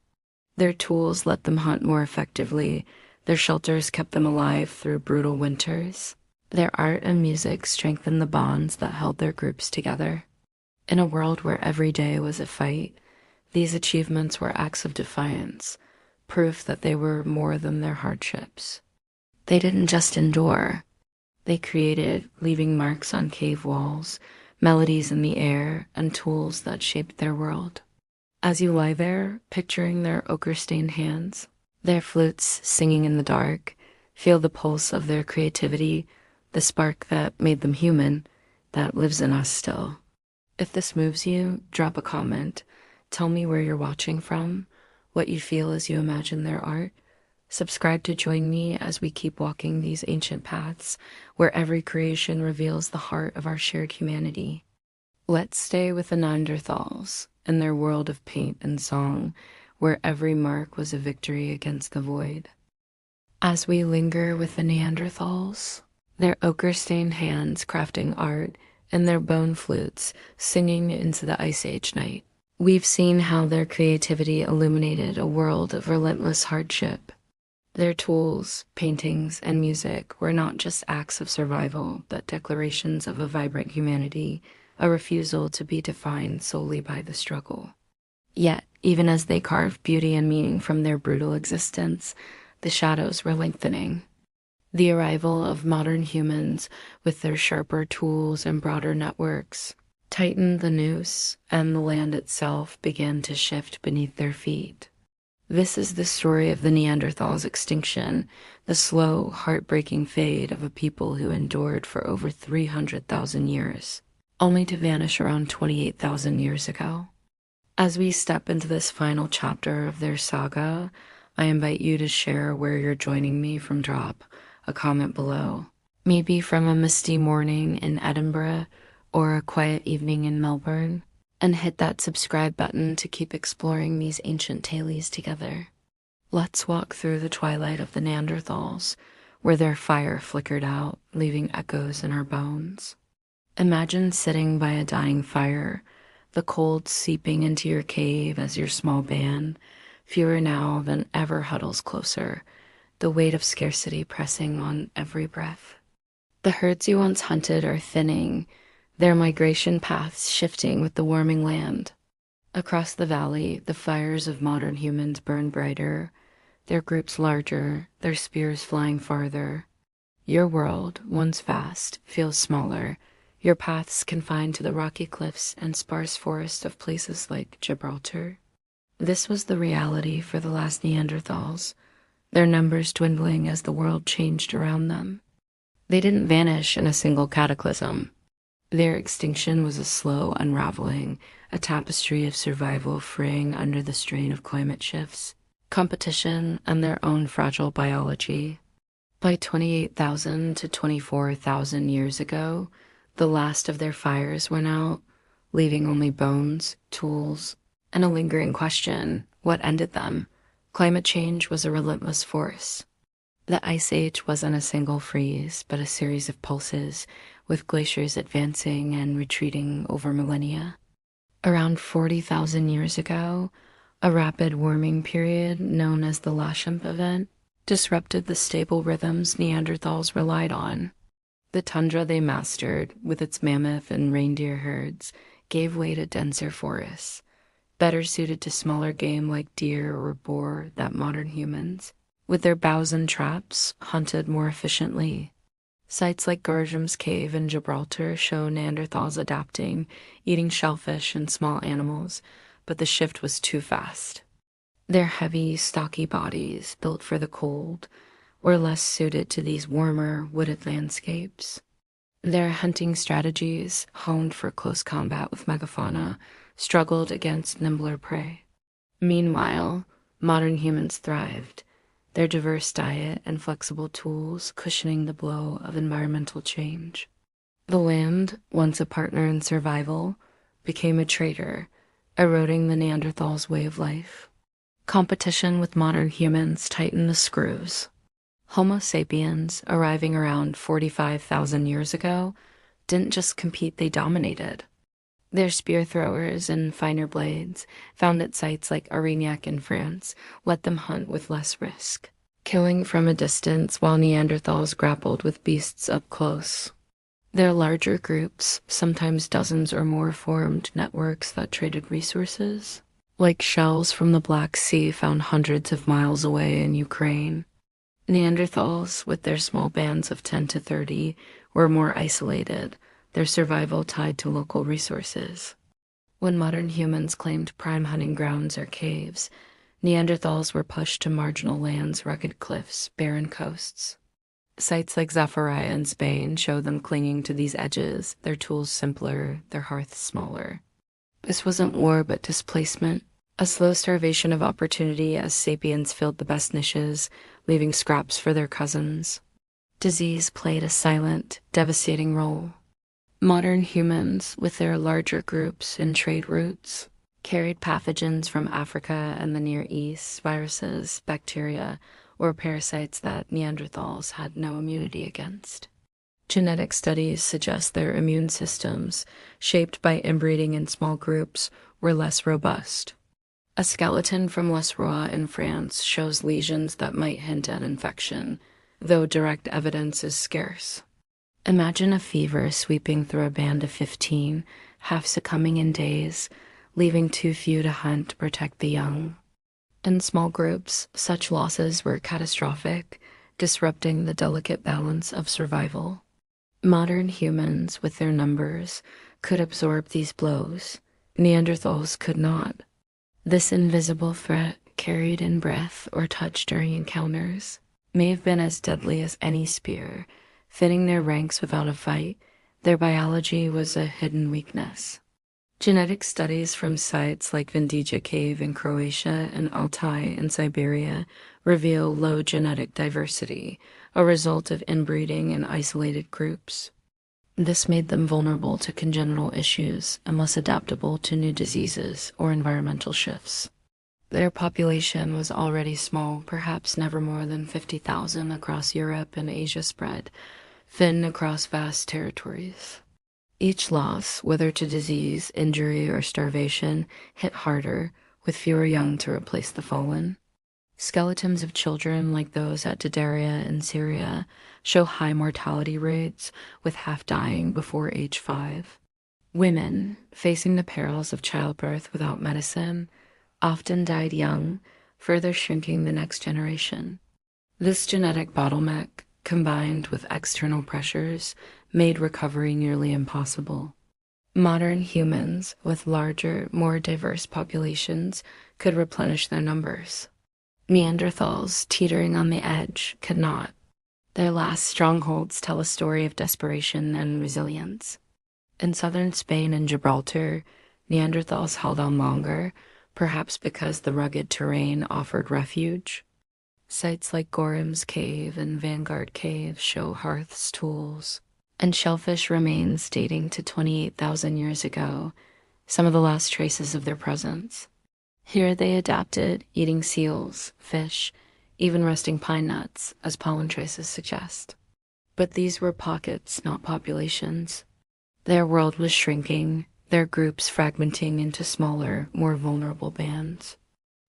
Their tools let them hunt more effectively, their shelters kept them alive through brutal winters. Their art and music strengthened the bonds that held their groups together. In a world where every day was a fight, these achievements were acts of defiance, proof that they were more than their hardships. They didn't just endure. They created, leaving marks on cave walls, melodies in the air, and tools that shaped their world. As you lie there, picturing their ochre-stained hands, their flutes singing in the dark, feel the pulse of their creativity, the spark that made them human, that lives in us still. If this moves you, drop a comment. Tell me where you're watching from, what you feel as you imagine their art. Subscribe to join me as we keep walking these ancient paths where every creation reveals the heart of our shared humanity. Let's stay with the Neanderthals and their world of paint and song, where every mark was a victory against the void. As we linger with the Neanderthals, their ochre-stained hands crafting art and their bone flutes singing into the Ice Age night, we've seen how their creativity illuminated a world of relentless hardship. Their tools, paintings, and music were not just acts of survival, but declarations of a vibrant humanity, a refusal to be defined solely by the struggle. Yet, even as they carved beauty and meaning from their brutal existence, the shadows were lengthening. The arrival of modern humans, with their sharper tools and broader networks, tightened the noose, and the land itself began to shift beneath their feet. This is the story of the Neanderthals' extinction, the slow, heartbreaking fade of a people who endured for over 300,000 years, only to vanish around 28,000 years ago. As we step into this final chapter of their saga, I invite you to share where you're joining me from. Drop a comment below. Maybe from a misty morning in Edinburgh or a quiet evening in Melbourne. And hit that subscribe button to keep exploring these ancient tales together. Let's walk through the twilight of the Neanderthals, where their fire flickered out, leaving echoes in our bones. Imagine sitting by a dying fire, the cold seeping into your cave as your small band, fewer now than ever, huddles closer, the weight of scarcity pressing on every breath. The herds you once hunted are thinning, their migration paths shifting with the warming land. Across the valley, the fires of modern humans burn brighter, their groups larger, their spears flying farther. Your world, once vast, feels smaller, your paths confined to the rocky cliffs and sparse forests of places like Gibraltar. This was the reality for the last Neanderthals, their numbers dwindling as the world changed around them. They didn't vanish in a single cataclysm. Their extinction was a slow unraveling, a tapestry of survival fraying under the strain of climate shifts, competition, and their own fragile biology. By 28,000 to 24,000 years ago, the last of their fires went out, leaving only bones, tools, and a lingering question: what ended them? Climate change was a relentless force. The Ice Age wasn't a single freeze, but a series of pulses, with glaciers advancing and retreating over millennia. Around 40,000 years ago, a rapid warming period known as the Lasham event disrupted the stable rhythms Neanderthals relied on. The tundra they mastered, with its mammoth and reindeer herds, gave way to denser forests, better suited to smaller game like deer or boar than modern humans, with their bows and traps, hunted more efficiently. Sites like Gardram's Cave in Gibraltar show Neanderthals adapting, eating shellfish and small animals, but the shift was too fast. Their heavy, stocky bodies, built for the cold, were less suited to these warmer, wooded landscapes. Their hunting strategies, honed for close combat with megafauna, struggled against nimbler prey. Meanwhile, modern humans thrived, their diverse diet and flexible tools cushioning the blow of environmental change. The land, once a partner in survival, became a traitor, eroding the Neanderthals' way of life. Competition with modern humans tightened the screws. Homo sapiens, arriving around 45,000 years ago, didn't just compete, they dominated. Their spear throwers and finer blades, found at sites like Arignac in France, let them hunt with less risk, killing from a distance while Neanderthals grappled with beasts up close. Their larger groups, sometimes dozens or more, formed networks that traded resources, like shells from the Black Sea found hundreds of miles away in Ukraine. Neanderthals, with their small bands of 10 to 30, were more isolated, their survival tied to local resources. When modern humans claimed prime hunting grounds or caves, Neanderthals were pushed to marginal lands, rugged cliffs, barren coasts. Sites like Zafaria in Spain show them clinging to these edges, their tools simpler, their hearths smaller. This wasn't war but displacement, a slow starvation of opportunity as sapiens filled the best niches, leaving scraps for their cousins. Disease played a silent, devastating role. Modern humans, with their larger groups and trade routes, carried pathogens from Africa and the Near East, viruses, bacteria, or parasites that Neanderthals had no immunity against. Genetic studies suggest their immune systems, shaped by inbreeding in small groups, were less robust. A skeleton from Les Rois in France shows lesions that might hint at infection, though direct evidence is scarce. Imagine a fever sweeping through a band of 15, half succumbing in days, leaving too few to hunt to protect the young. In small groups, such losses were catastrophic, disrupting the delicate balance of survival. Modern humans, with their numbers, could absorb these blows. Neanderthals could not. This invisible threat, carried in breath or touch during encounters, may have been as deadly as any spear. Thinning their ranks without a fight, their biology was a hidden weakness. Genetic studies from sites like Vindija Cave in Croatia and Altai in Siberia reveal low genetic diversity, a result of inbreeding in isolated groups. This made them vulnerable to congenital issues and less adaptable to new diseases or environmental shifts. Their population was already small, perhaps never more than 50,000 across Europe and Asia spread, thin across vast territories. Each loss, whether to disease, injury, or starvation, hit harder, with fewer young to replace the fallen. Skeletons of children like those at Dadaria in Syria show high mortality rates, with half dying before age 5. Women, facing the perils of childbirth without medicine, often died young, further shrinking the next generation. This genetic bottleneck, combined with external pressures, made recovery nearly impossible. Modern humans, with larger, more diverse populations, could replenish their numbers. Neanderthals, teetering on the edge, could not. Their last strongholds tell a story of desperation and resilience. In southern Spain and Gibraltar, Neanderthals held on longer, perhaps because the rugged terrain offered refuge. Sites like Gorham's Cave and Vanguard Cave show hearths, tools, and shellfish remains dating to 28,000 years ago, some of the last traces of their presence. Here they adapted, eating seals, fish, even roasting pine nuts, as pollen traces suggest. But these were pockets, not populations. Their world was shrinking, their groups fragmenting into smaller, more vulnerable bands.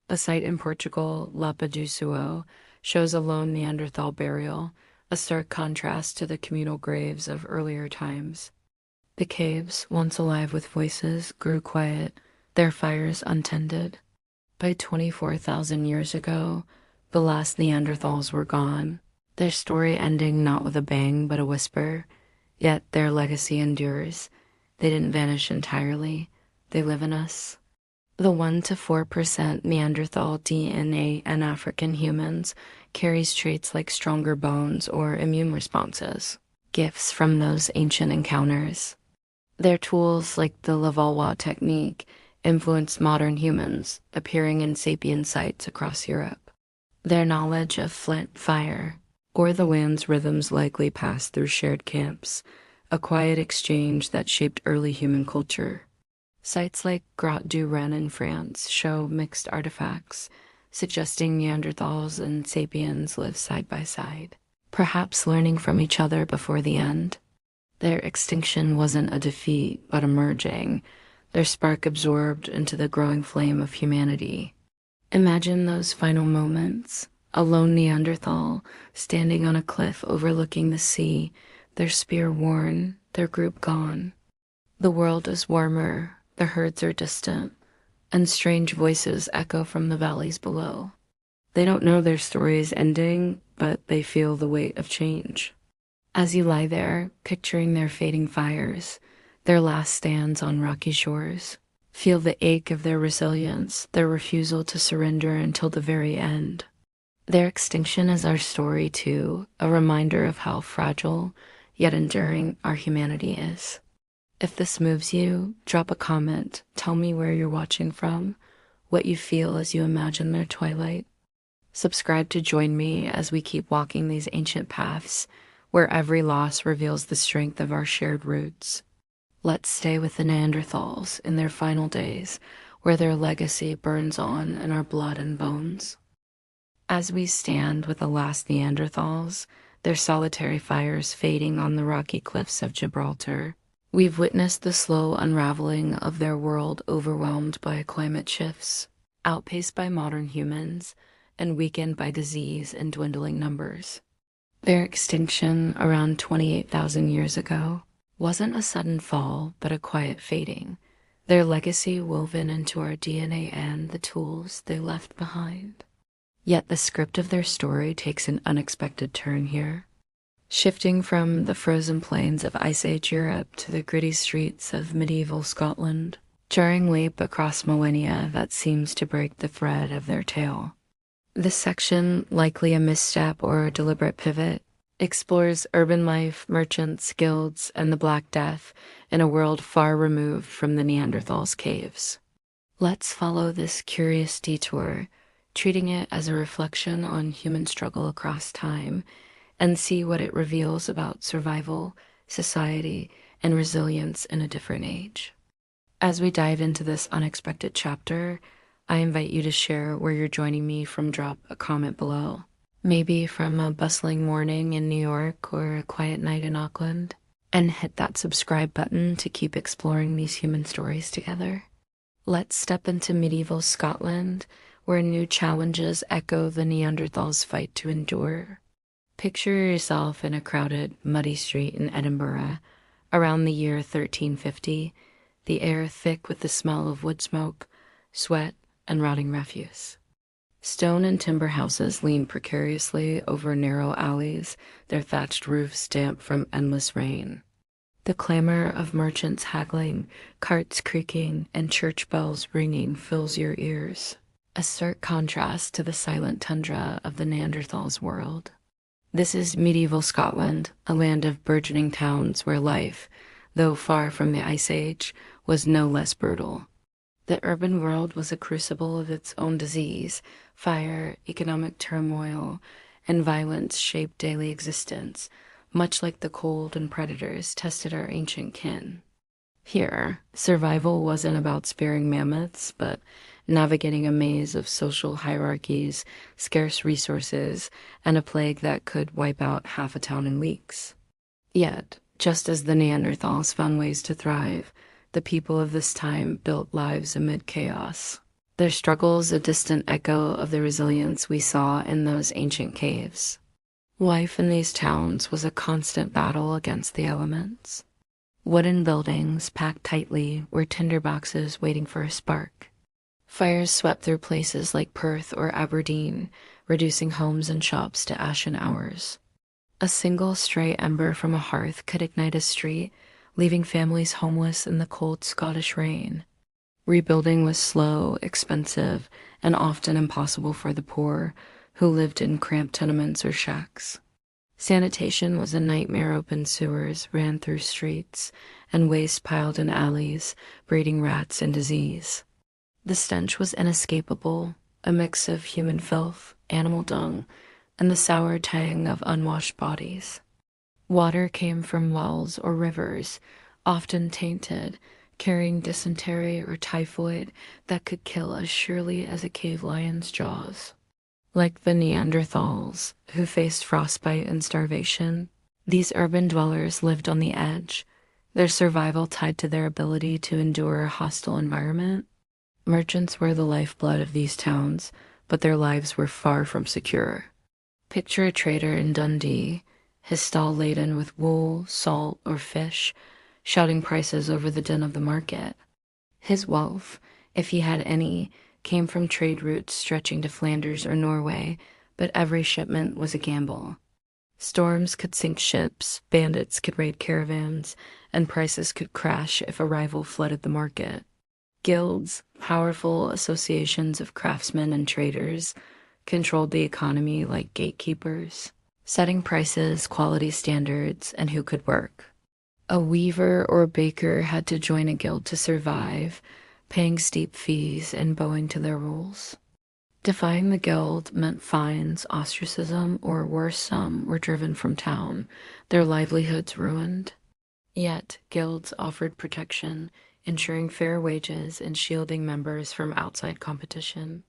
A site in Portugal, Lapa do Suo, shows a lone Neanderthal burial, a stark contrast to the communal graves of earlier times. The caves, once alive with voices, grew quiet, their fires untended. By 24,000 years ago, the last Neanderthals were gone, their story ending not with a bang but a whisper. Yet their legacy endures. They didn't vanish entirely. They live in us. The 1 to 4% Neanderthal DNA in African humans carries traits like stronger bones or immune responses, gifts from those ancient encounters. Their tools, like the Levallois technique, influenced modern humans, appearing in sapient sites across Europe. Their knowledge of flint fire, or the wind's rhythms likely passed through shared camps, a quiet exchange that shaped early human culture. Sites like Grotte du Rhin in France show mixed artifacts, suggesting Neanderthals and sapiens lived side by side, perhaps learning from each other before the end. Their extinction wasn't a defeat, but a merging, their spark absorbed into the growing flame of humanity. Imagine those final moments. A lone Neanderthal, standing on a cliff overlooking the sea, their spear worn, their group gone. The world is warmer, the herds are distant, and strange voices echo from the valleys below. They don't know their story is ending, but they feel the weight of change. As you lie there, picturing their fading fires, their last stands on rocky shores, feel the ache of their resilience, their refusal to surrender until the very end. Their extinction is our story, too, a reminder of how fragile, yet enduring, our humanity is. If this moves you, drop a comment, tell me where you're watching from, what you feel as you imagine their twilight. Subscribe to join me as we keep walking these ancient paths, where every loss reveals the strength of our shared roots. Let's stay with the Neanderthals in their final days, where their legacy burns on in our blood and bones. As we stand with the last Neanderthals, their solitary fires fading on the rocky cliffs of Gibraltar, we've witnessed the slow unraveling of their world overwhelmed by climate shifts, outpaced by modern humans, and weakened by disease and dwindling numbers. Their extinction around 28,000 years ago wasn't a sudden fall, but a quiet fading, their legacy woven into our DNA and the tools they left behind. Yet the script of their story takes an unexpected turn here, shifting from the frozen plains of Ice Age Europe to the gritty streets of medieval Scotland, jarring leap across millennia that seems to break the thread of their tale. This section, likely a misstep or a deliberate pivot, explores urban life, merchants, guilds, and the Black Death in a world far removed from the Neanderthals' caves. Let's follow this curious detour, treating it as a reflection on human struggle across time, and see what it reveals about survival, society, and resilience in a different age. As we dive into this unexpected chapter, I invite you to share where you're joining me from. Drop a comment below. Maybe from a bustling morning in New York or a quiet night in Auckland, and hit that subscribe button to keep exploring these human stories together. Let's step into medieval Scotland, where new challenges echo the Neanderthals' fight to endure. Picture yourself in a crowded, muddy street in Edinburgh, around the year 1350, the air thick with the smell of wood smoke, sweat, and rotting refuse. Stone and timber houses lean precariously over narrow alleys, their thatched roofs damp from endless rain. The clamor of merchants haggling, carts creaking, and church bells ringing fills your ears, a stark contrast to the silent tundra of the Neanderthals' world. This is medieval Scotland, a land of burgeoning towns where life, though far from the Ice Age, was no less brutal. The urban world was a crucible of its own disease. Fire, economic turmoil, and violence shaped daily existence, much like the cold and predators tested our ancient kin. Here, survival wasn't about sparing mammoths, but navigating a maze of social hierarchies, scarce resources, and a plague that could wipe out half a town in weeks. Yet, just as the Neanderthals found ways to thrive, the people of this time built lives amid chaos. Their struggles a distant echo of the resilience we saw in those ancient caves. Life in these towns was a constant battle against the elements. Wooden buildings packed tightly were tinderboxes waiting for a spark. Fires swept through places like Perth or Aberdeen, reducing homes and shops to ashen hours. A single stray ember from a hearth could ignite a street, leaving families homeless in the cold Scottish rain. Rebuilding was slow, expensive, and often impossible for the poor, who lived in cramped tenements or shacks. Sanitation was a nightmare. Open sewers ran through streets, and waste piled in alleys, breeding rats and disease. The stench was inescapable, a mix of human filth, animal dung, and the sour tang of unwashed bodies. Water came from wells or rivers, often tainted, carrying dysentery or typhoid that could kill as surely as a cave lion's jaws. Like the Neanderthals, who faced frostbite and starvation, these urban dwellers lived on the edge, their survival tied to their ability to endure a hostile environment. Merchants were the lifeblood of these towns, but their lives were far from secure. Picture a trader in Dundee, his stall laden with wool, salt, or fish, shouting prices over the din of the market. His wealth, if he had any, came from trade routes stretching to Flanders or Norway, but every shipment was a gamble. Storms could sink ships, bandits could raid caravans, and prices could crash if a rival flooded the market. Guilds, powerful associations of craftsmen and traders, controlled the economy like gatekeepers, setting prices, quality standards, and who could work. A weaver or baker had to join a guild to survive, paying steep fees and bowing to their rules. Defying the guild meant fines, ostracism, or worse, some were driven from town, their livelihoods ruined. Yet, guilds offered protection, ensuring fair wages and shielding members from outside competition.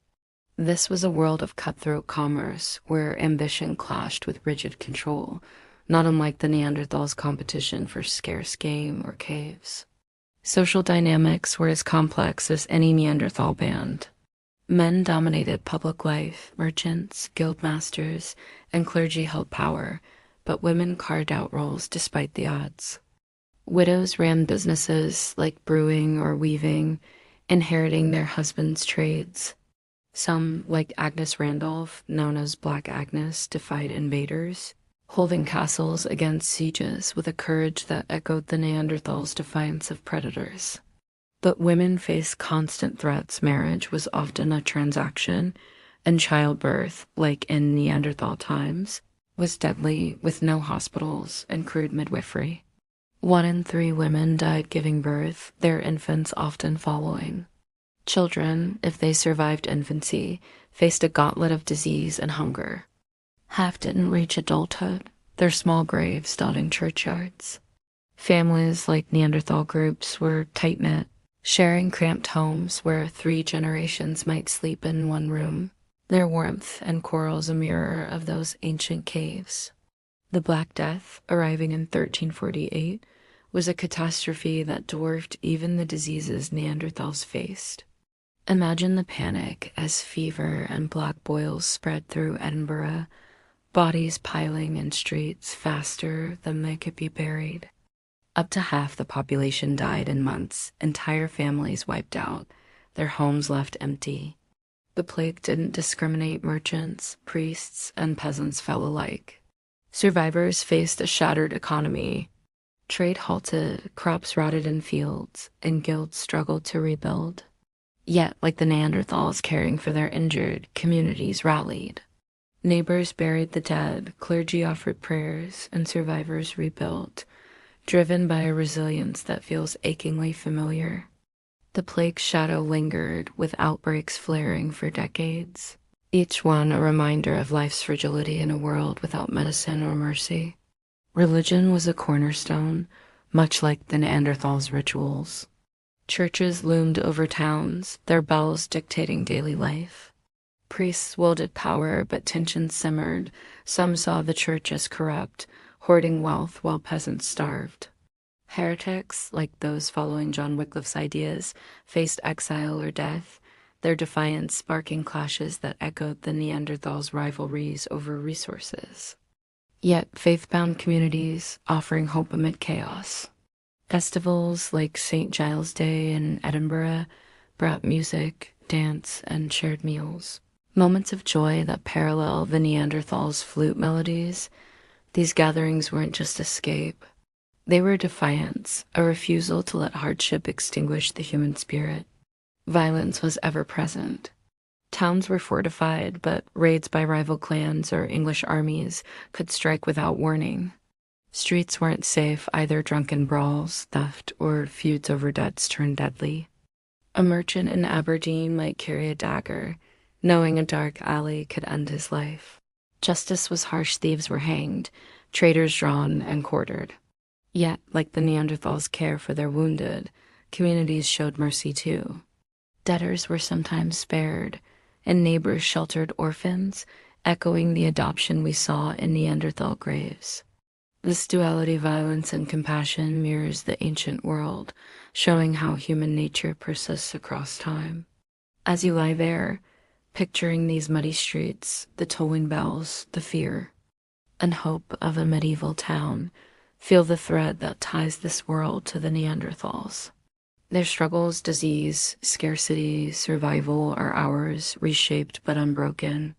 This was a world of cutthroat commerce where ambition clashed with rigid control, not unlike the Neanderthals' competition for scarce game or caves. Social dynamics were as complex as any Neanderthal band. Men dominated public life, merchants, guild masters, and clergy held power, but women carved out roles despite the odds. Widows ran businesses like brewing or weaving, inheriting their husbands' trades. Some, like Agnes Randolph, known as Black Agnes, defied invaders, holding castles against sieges with a courage that echoed the Neanderthals' defiance of predators. But women faced constant threats. Marriage was often a transaction, and childbirth, like in Neanderthal times, was deadly with no hospitals and crude midwifery. 1 in 3 women died giving birth, their infants often following. Children, if they survived infancy, faced a gauntlet of disease and hunger. Half didn't reach adulthood, their small graves dotting churchyards. Families like Neanderthal groups were tight-knit, sharing cramped homes where 3 generations might sleep in one room, their warmth and quarrels a mirror of those ancient caves. The Black Death, arriving in 1348, was a catastrophe that dwarfed even the diseases Neanderthals faced. Imagine the panic as fever and black boils spread through Edinburgh, bodies piling in streets faster than they could be buried. Up to half the population died in months, entire families wiped out, their homes left empty. The plague didn't discriminate. Merchants, priests, and peasants fell alike. Survivors faced a shattered economy. Trade halted, crops rotted in fields, and guilds struggled to rebuild. Yet, like the Neanderthals caring for their injured, communities rallied. Neighbors buried the dead, clergy offered prayers, and survivors rebuilt, driven by a resilience that feels achingly familiar. The plague's shadow lingered, with outbreaks flaring for decades, each one a reminder of life's fragility in a world without medicine or mercy. Religion was a cornerstone, much like the Neanderthals' rituals. Churches loomed over towns, their bells dictating daily life. Priests wielded power, but tensions simmered. Some saw the church as corrupt, hoarding wealth while peasants starved. Heretics, like those following John Wycliffe's ideas, faced exile or death, their defiance sparking clashes that echoed the Neanderthals' rivalries over resources. Yet faith-bound communities offering hope amid chaos. Festivals like St. Giles' Day in Edinburgh brought music, dance, and shared meals. Moments of joy that parallel the Neanderthals' flute melodies. These gatherings weren't just escape. They were defiance, a refusal to let hardship extinguish the human spirit. Violence was ever present. Towns were fortified, but raids by rival clans or English armies could strike without warning. Streets weren't safe, either drunken brawls, theft, or feuds over debts turned deadly. A merchant in Aberdeen might carry a dagger, knowing a dark alley could end his life. Justice was harsh, thieves were hanged, traitors drawn and quartered. Yet, like the Neanderthals' care for their wounded, communities showed mercy too. Debtors were sometimes spared, and neighbors sheltered orphans, echoing the adoption we saw in Neanderthal graves. This duality, violence and compassion, mirrors the ancient world, showing how human nature persists across time. As you lie there, picturing these muddy streets, the tolling bells, the fear and hope of a medieval town, feel the thread that ties this world to the Neanderthals. Their struggles, disease, scarcity, survival are ours, reshaped but unbroken.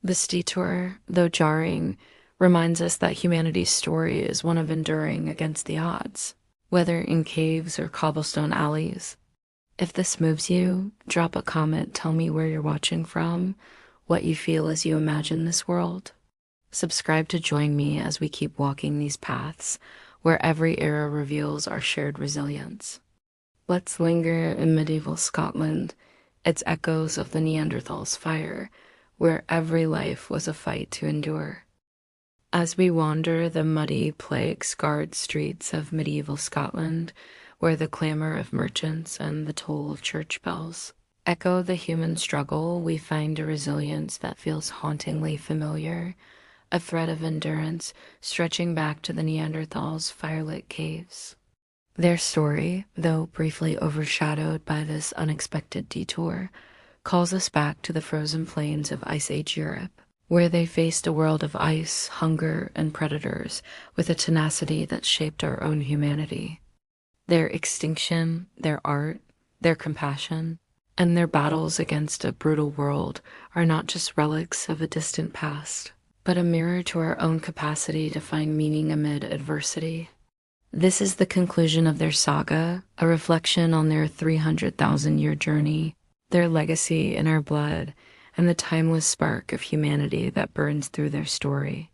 This detour, though jarring, reminds us that humanity's story is one of enduring against the odds, whether in caves or cobblestone alleys. If this moves you, drop a comment, tell me where you're watching from, what you feel as you imagine this world. Subscribe to join me as we keep walking these paths, where every era reveals our shared resilience. Let's linger in medieval Scotland, its echoes of the Neanderthals' fire, where every life was a fight to endure. As we wander the muddy, plague-scarred streets of medieval Scotland, where the clamor of merchants and the toll of church bells echo the human struggle, we find a resilience that feels hauntingly familiar, a thread of endurance stretching back to the Neanderthals' firelit caves. Their story, though briefly overshadowed by this unexpected detour, calls us back to the frozen plains of Ice Age Europe, where they faced a world of ice, hunger, and predators with a tenacity that shaped our own humanity. Their extinction, their art, their compassion, and their battles against a brutal world are not just relics of a distant past, but a mirror to our own capacity to find meaning amid adversity. This is the conclusion of their saga, a reflection on their 300,000-year journey, their legacy in our blood, and the timeless spark of humanity that burns through their story.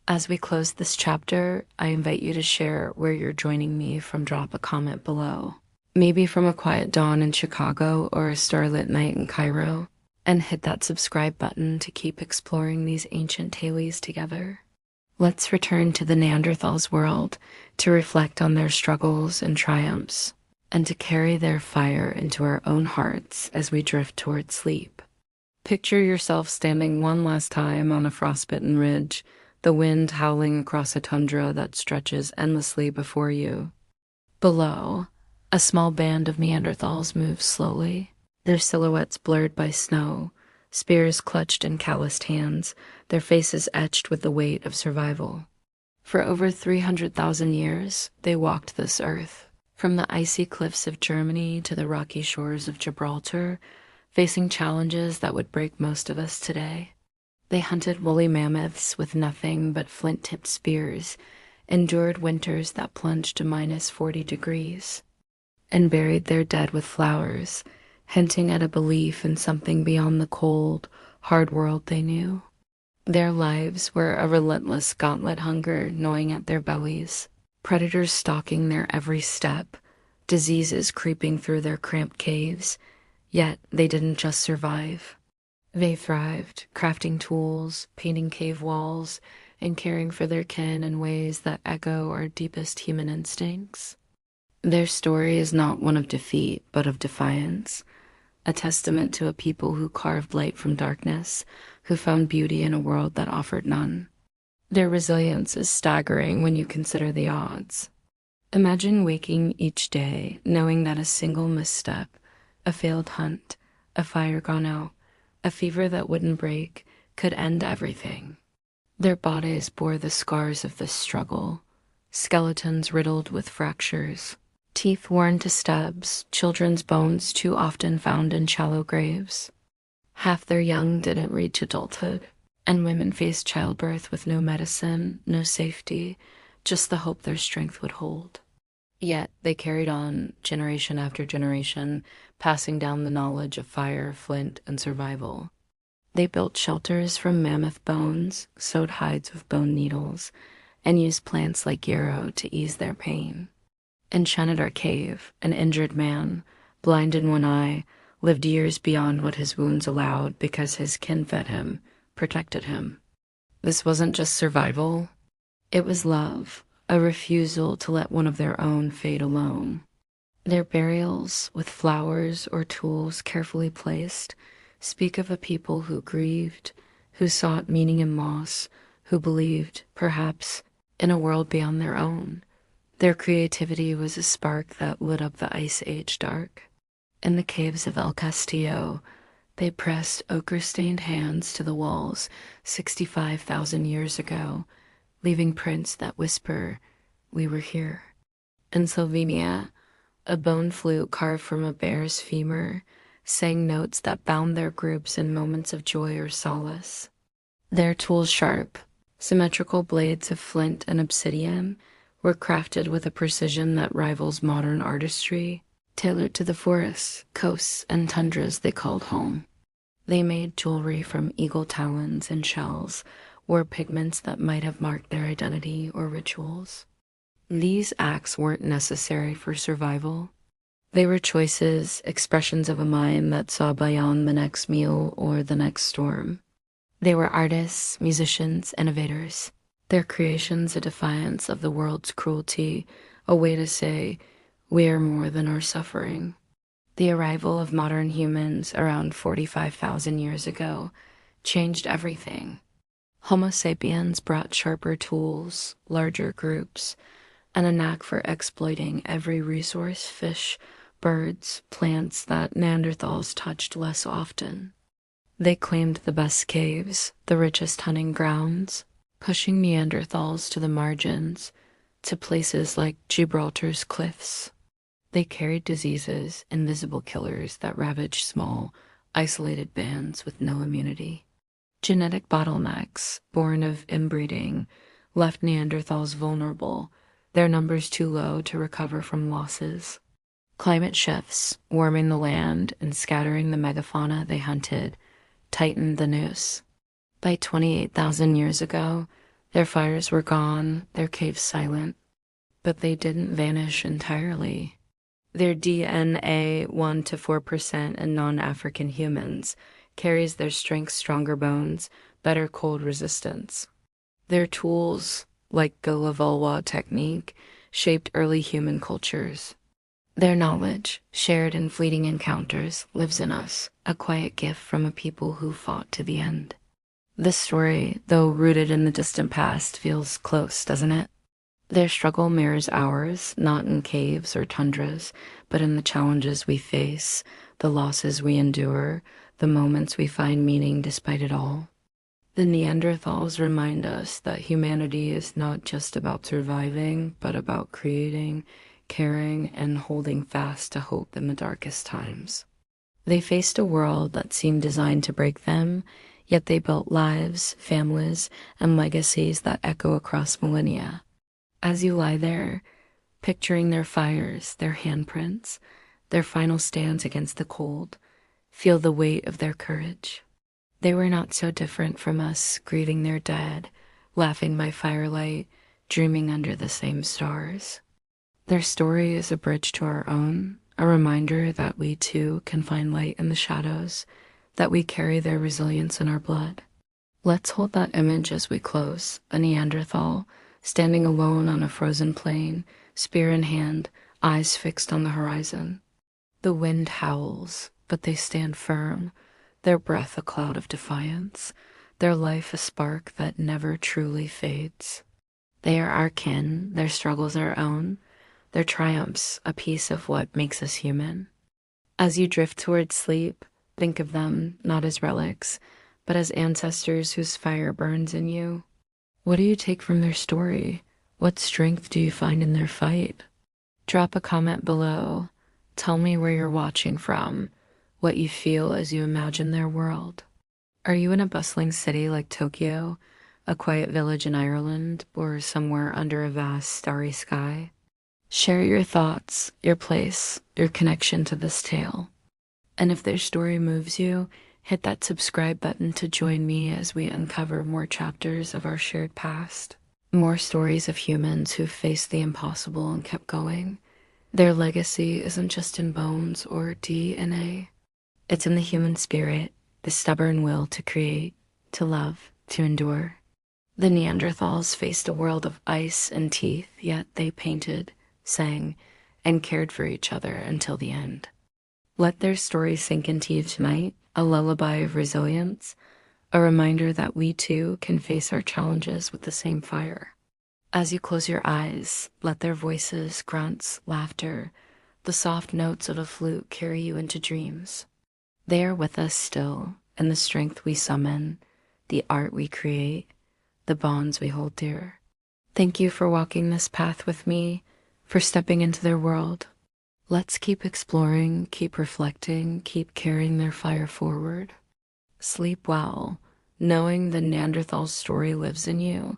As we close this chapter, I invite you to share where you're joining me from. Drop a comment below. Maybe from a quiet dawn in Chicago or a starlit night in Cairo, and hit that subscribe button to keep exploring these ancient tales together. Let's return to the Neanderthals' world to reflect on their struggles and triumphs, and to carry their fire into our own hearts as we drift toward sleep. Picture yourself standing one last time on a frostbitten ridge, the wind howling across a tundra that stretches endlessly before you. Below, a small band of Neanderthals moves slowly, their silhouettes blurred by snow, spears clutched in calloused hands, their faces etched with the weight of survival. For over 300,000 years, they walked this earth, from the icy cliffs of Germany to the rocky shores of Gibraltar, facing challenges that would break most of us today. They hunted woolly mammoths with nothing but flint-tipped spears, endured winters that plunged to -40 degrees, and buried their dead with flowers, hinting at a belief in something beyond the cold, hard world they knew. Their lives were a relentless gauntlet, hunger gnawing at their bellies, predators stalking their every step, diseases creeping through their cramped caves. Yet they didn't just survive. They thrived, crafting tools, painting cave walls, and caring for their kin in ways that echo our deepest human instincts. Their story is not one of defeat, but of defiance, a testament to a people who carved light from darkness, who found beauty in a world that offered none. Their resilience is staggering when you consider the odds. Imagine waking each day knowing that a single misstep, a failed hunt, a fire gone out, a fever that wouldn't break, could end everything. Their bodies bore the scars of this struggle, skeletons riddled with fractures, teeth worn to stubs, children's bones too often found in shallow graves. Half their young didn't reach adulthood, and women faced childbirth with no medicine, no safety, just the hope their strength would hold. Yet they carried on, generation after generation, passing down the knowledge of fire, flint, and survival. They built shelters from mammoth bones, sewed hides with bone needles, and used plants like yarrow to ease their pain. In Shanidar Cave, an injured man, blind in one eye, lived years beyond what his wounds allowed because his kin fed him, protected him. This wasn't just survival, it was love, a refusal to let one of their own fade alone. Their burials, with flowers or tools carefully placed, speak of a people who grieved, who sought meaning in loss, who believed, perhaps, in a world beyond their own. Their creativity was a spark that lit up the Ice Age dark. In the caves of El Castillo, they pressed ochre-stained hands to the walls 65,000 years ago, leaving prints that whisper, "We were here." In Slovenia, a bone flute carved from a bear's femur sang notes that bound their groups in moments of joy or solace. Their tools sharp, symmetrical blades of flint and obsidian were crafted with a precision that rivals modern artistry, tailored to the forests, coasts, and tundras they called home. They made jewelry from eagle talons and shells, wore pigments that might have marked their identity or rituals. These acts weren't necessary for survival. They were choices, expressions of a mind that saw beyond the next meal or the next storm. They were artists, musicians, innovators. Their creations a defiance of the world's cruelty, a way to say, we are more than our suffering. The arrival of modern humans around 45,000 years ago changed everything. Homo sapiens brought sharper tools, larger groups, and a knack for exploiting every resource, fish, birds, plants that Neanderthals touched less often. They claimed the best caves, the richest hunting grounds, pushing Neanderthals to the margins, to places like Gibraltar's cliffs. They carried diseases, invisible killers that ravaged small, isolated bands with no immunity. Genetic bottlenecks, born of inbreeding, left Neanderthals vulnerable, their numbers too low to recover from losses. Climate shifts, warming the land and scattering the megafauna they hunted, tightened the noose. By 28,000 years ago, their fires were gone, their caves silent, but they didn't vanish entirely. Their DNA, 1 to 4% in non-African humans, carries their strength, stronger bones, better cold resistance. Their tools, like the Lavallois technique, shaped early human cultures. Their knowledge, shared in fleeting encounters, lives in us, a quiet gift from a people who fought to the end. This story, though rooted in the distant past, feels close, doesn't it? Their struggle mirrors ours, not in caves or tundras, but in the challenges we face, the losses we endure, the moments we find meaning despite it all. The Neanderthals remind us that humanity is not just about surviving, but about creating, caring, and holding fast to hope in the darkest times. They faced a world that seemed designed to break them, yet they built lives, families, and legacies that echo across millennia. As you lie there, picturing their fires, their handprints, their final stands against the cold, feel the weight of their courage. They were not so different from us, grieving their dead, laughing by firelight, dreaming under the same stars. Their story is a bridge to our own, a reminder that we too can find light in the shadows, that we carry their resilience in our blood. Let's hold that image as we close, a Neanderthal, standing alone on a frozen plain, spear in hand, eyes fixed on the horizon. The wind howls, but they stand firm, their breath a cloud of defiance, their life a spark that never truly fades. They are our kin, their struggles our own, their triumphs a piece of what makes us human. As you drift towards sleep, think of them not as relics, but as ancestors whose fire burns in you. What do you take from their story? What strength do you find in their fight? Drop a comment below. Tell me where you're watching from, what you feel as you imagine their world. Are you in a bustling city like Tokyo, a quiet village in Ireland, or somewhere under a vast starry sky? Share your thoughts, your place, your connection to this tale. And if their story moves you, hit that subscribe button to join me as we uncover more chapters of our shared past. More stories of humans who faced the impossible and kept going. Their legacy isn't just in bones or DNA. It's in the human spirit, the stubborn will to create, to love, to endure. The Neanderthals faced a world of ice and teeth, yet they painted, sang, and cared for each other until the end. Let their story sink into you tonight, a lullaby of resilience, a reminder that we too can face our challenges with the same fire. As you close your eyes, let their voices, grunts, laughter, the soft notes of a flute carry you into dreams. They are with us still, and the strength we summon, the art we create, the bonds we hold dear. Thank you for walking this path with me, for stepping into their world. Let's keep exploring, keep reflecting, keep carrying their fire forward. Sleep well, knowing the Neanderthal story lives in you,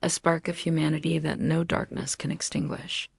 a spark of humanity that no darkness can extinguish.